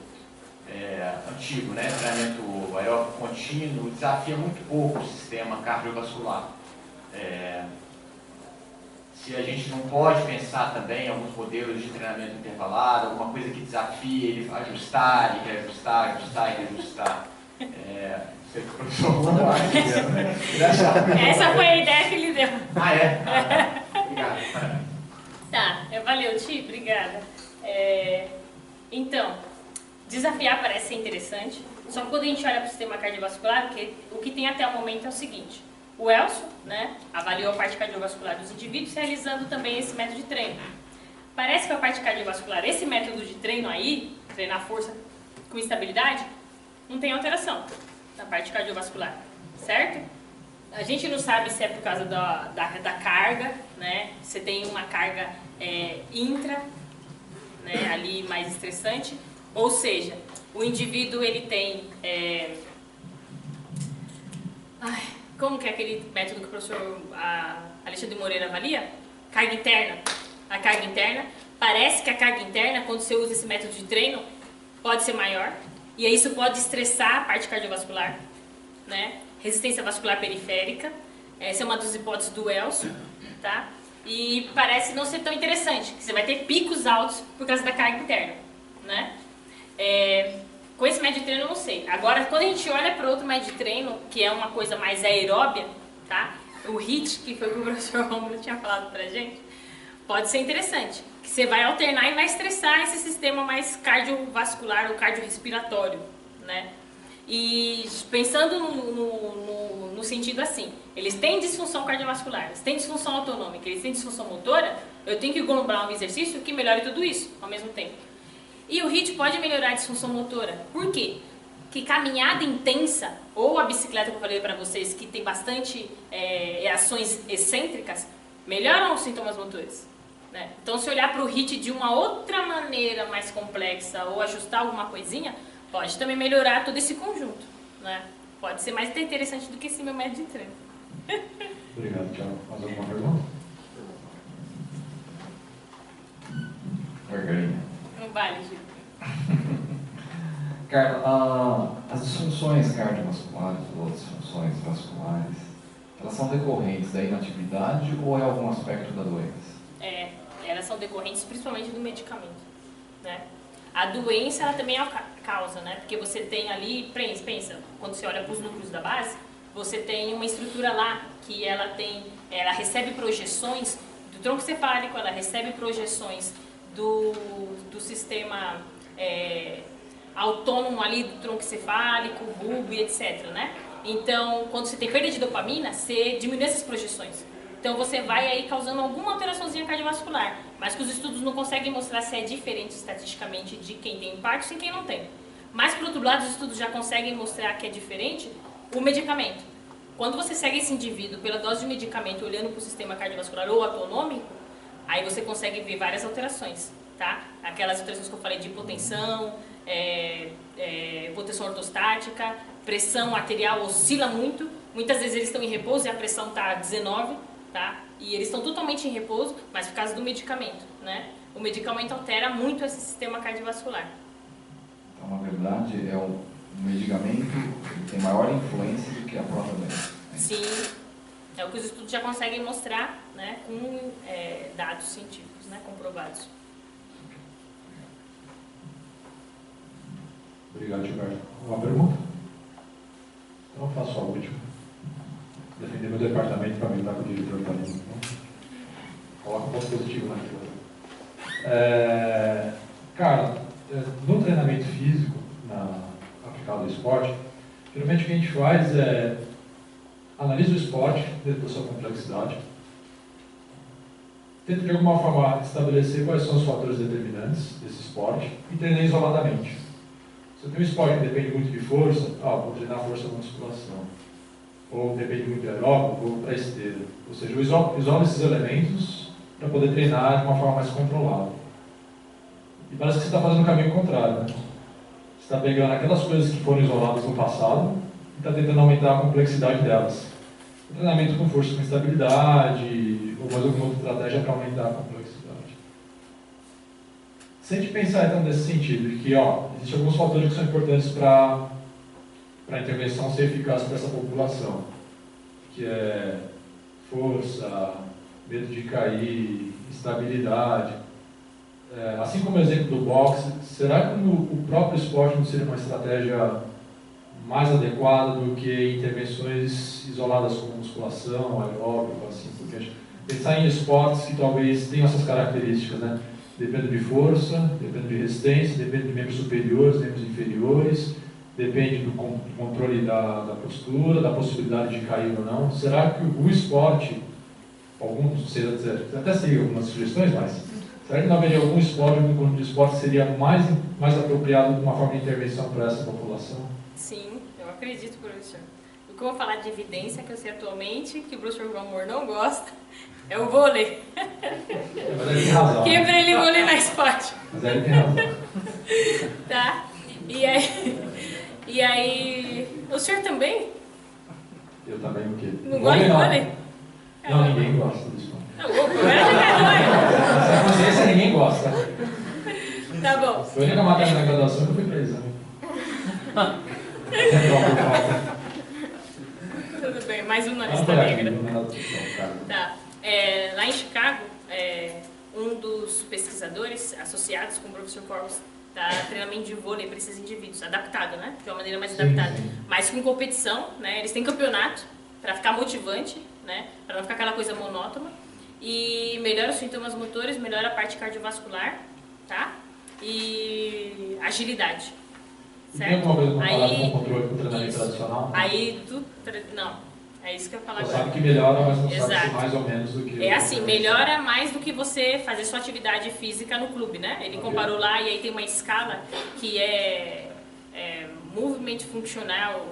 antigo, né? Treinamento aeróbico contínuo desafia muito pouco o sistema cardiovascular. Se a gente não pode pensar também em alguns modelos de treinamento intervalado, alguma coisa que desafie ele a ajustar, e reajustar, ajustar e reajustar. sei que o professor falou. Essa foi a ideia que ele deu. Ah, é? Obrigado. Tá, valeu, Ti, obrigada. Então, desafiar parece ser interessante, só que quando a gente olha para o sistema cardiovascular, o que tem até o momento é o seguinte: o Elcio, né, avaliou a parte cardiovascular dos indivíduos, realizando também esse método de treino. Parece que a parte cardiovascular, esse método de treino aí, treinar força com estabilidade, não tem alteração na parte cardiovascular, certo? A gente não sabe se é por causa da carga, né? Você tem uma carga intra, né, ali mais estressante, ou seja, o indivíduo ele tem... como que é aquele método que o professor Alexandre Moreira avalia? Carga interna. A carga interna, parece que a carga interna, quando você usa esse método de treino, pode ser maior, e aí isso pode estressar a parte cardiovascular, né? Resistência vascular periférica, essa é uma das hipóteses do Elcio, tá? E parece não ser tão interessante, que você vai ter picos altos por causa da carga interna, né? Com esse método de treino eu não sei. Agora, quando a gente olha para outro método de treino, que é uma coisa mais aeróbia, tá? O HIIT, que foi o que o professor Romulo tinha falado pra gente, pode ser interessante, que você vai alternar e vai estressar esse sistema mais cardiovascular ou cardiorrespiratório, né? E pensando no sentido assim, eles têm disfunção cardiovascular, eles têm disfunção autonômica, eles têm disfunção motora, eu tenho que encontrar um exercício que melhore tudo isso ao mesmo tempo. E o HIIT pode melhorar a disfunção motora. Por quê? Que caminhada intensa, ou a bicicleta que eu falei para vocês, que tem bastante ações excêntricas, melhoram os sintomas motores. Né? Então, se olhar para o HIIT de uma outra maneira mais complexa ou ajustar alguma coisinha, pode também melhorar todo esse conjunto. Né? Pode ser mais interessante do que esse meu método de treino. Obrigado, Thiago. Mais alguma pergunta? Margarina. Não vale, Gil. Carla, as disfunções cardiovasculares ou disfunções vasculares, elas são decorrentes da inatividade ou é algum aspecto da doença? Elas são decorrentes principalmente do medicamento, né? A doença, ela também é a causa, né? Porque você tem ali, pensa, quando você olha para os núcleos da base, você tem uma estrutura lá que ela recebe projeções do tronco cefálico, ela recebe projeções do sistema autônomo ali do tronco cefálico, bulbo e etc, né? Então, quando você tem perda de dopamina, você diminui essas projeções. Então, você vai aí causando alguma alteraçãozinha cardiovascular, mas que os estudos não conseguem mostrar se é diferente estatisticamente de quem tem infarto e quem não tem. Mas, por outro lado, os estudos já conseguem mostrar que é diferente o medicamento. Quando você segue esse indivíduo pela dose de medicamento olhando para o sistema cardiovascular ou autonômico, aí você consegue ver várias alterações, tá? Aquelas alterações que eu falei de hipotensão, hipotensão ortostática, pressão arterial oscila muito, muitas vezes eles estão em repouso e a pressão está 19, tá? E eles estão totalmente em repouso, mas por causa do medicamento, né? O medicamento altera muito esse sistema cardiovascular. Então, na verdade, o medicamento que tem maior influência do que a própria doença. Sim, é o que os estudos já conseguem mostrar, né, com dados científicos, né, comprovados. Obrigado, Gilberto. Uma pergunta? Então eu faço a última. Defender meu departamento para militar com o diretor da linha. Coloca um ponto positivo naquilo. Cara, no treinamento físico, aplicado ao esporte, geralmente o que a gente faz é analisa o esporte dentro da sua complexidade, tenta de alguma forma estabelecer quais são os fatores determinantes desse esporte e treinar isoladamente. Se eu tenho um esporte que depende muito de força, vou treinar força com musculação. Ou depende muito de aeróbico, vou para esteira. Ou seja, eu isolo esses elementos para poder treinar de uma forma mais controlada. E parece que você está fazendo o caminho contrário, né? Você está pegando aquelas coisas que foram isoladas no passado e está tentando aumentar a complexidade delas. O treinamento com força com estabilidade, ou mais alguma outra estratégia para aumentar a complexidade. Se a gente pensar então nesse sentido, de que existem alguns fatores que são importantes para a intervenção ser eficaz para essa população, que é força, medo de cair, estabilidade. Assim como o exemplo do boxe, será que o próprio esporte não seria uma estratégia mais adequada do que intervenções isoladas como musculação, aeróbico, assim por diante. Pensar em esportes que talvez tenham essas características, né? Depende de força, depende de resistência, depende de membros superiores, membros inferiores, depende do controle da postura, da possibilidade de cair ou não. Será que o esporte, até sei algumas sugestões, mas será que não haveria algum esporte, algum conjunto de esporte seria mais apropriado de uma forma de intervenção para essa população? Sim, eu acredito, professor. O que eu vou falar de evidência que eu sei atualmente, que o professor João Amor não gosta, é o vôlei. Mas ele tem razão. Quebra ele vôlei na esporte. Mas ele tem razão. Tá? E aí, o senhor também? Eu também o quê? Não gosta de vôlei? Não, ninguém gosta do esporte. Não, o problema é de vergonha. Essa consciência ninguém gosta. Tá bom. Foi a única matéria na graduação que eu fui pra exame. Tudo bem, mais um na lista negra. Tá. Tá. Lá em Chicago, um dos pesquisadores associados com o professor Corvus dá treinamento de vôlei para esses indivíduos, adaptado, né? De uma maneira mais adaptada. Sim. Mas com competição, né? Eles têm campeonato para ficar motivante, né? Para não ficar aquela coisa monótona. E melhora os sintomas motores, melhora a parte cardiovascular, tá? E agilidade. Tem alguma coisa comparada Aí, com o controle com o treinamento tradicional? Aí, não. É isso que eu ia falar Você agora. sabe que melhora, mas não sabe Exato. se mais ou menos do que... É assim, melhora mais do que você fazer sua atividade física no clube, né? Ele comparou lá e aí tem uma escala que é movimento funcional,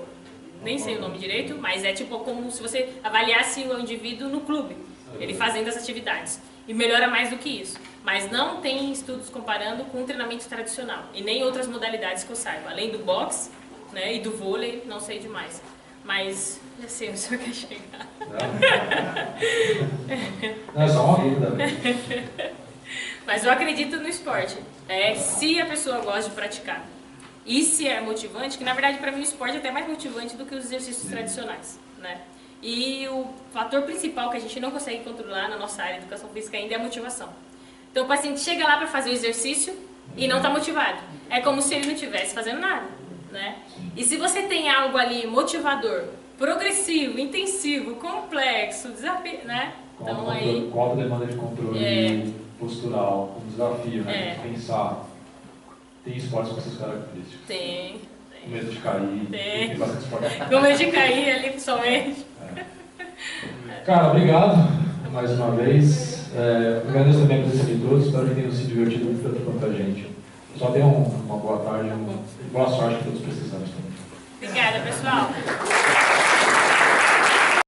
nem sei o nome direito, mas é tipo como se você avaliasse o indivíduo no clube, ele fazendo as atividades. E melhora mais do que isso. Mas não tem estudos comparando com o treinamento tradicional e nem outras modalidades que eu saiba. Além do boxe, né, e do vôlei, não sei demais. Mas, já sei, o senhor quer chegar. Não, é só uma dúvida. Mas eu acredito no esporte. Se a pessoa gosta de praticar. E se é motivante, que na verdade para mim o esporte é até mais motivante do que os exercícios tradicionais, né? E o fator principal que a gente não consegue controlar na nossa área de educação física ainda é a motivação. Então o paciente chega lá para fazer o exercício e não está motivado. É como se ele não estivesse fazendo nada, né? E se você tem algo ali motivador, progressivo, intensivo, complexo, desafio, né? Então aí... Com alta demanda de controle postural, um desafio, né? De pensar. Tem esportes com essas características. Tem. Com medo de cair. Tem bastante esporte. Com medo de cair ali, pessoalmente. Cara, obrigado mais uma vez. Agradeço também a presença de todos. Espero que tenham se divertido tanto quanto a gente. Só tenham uma boa tarde e boa sorte para todos os pesquisadores também. Obrigada, pessoal.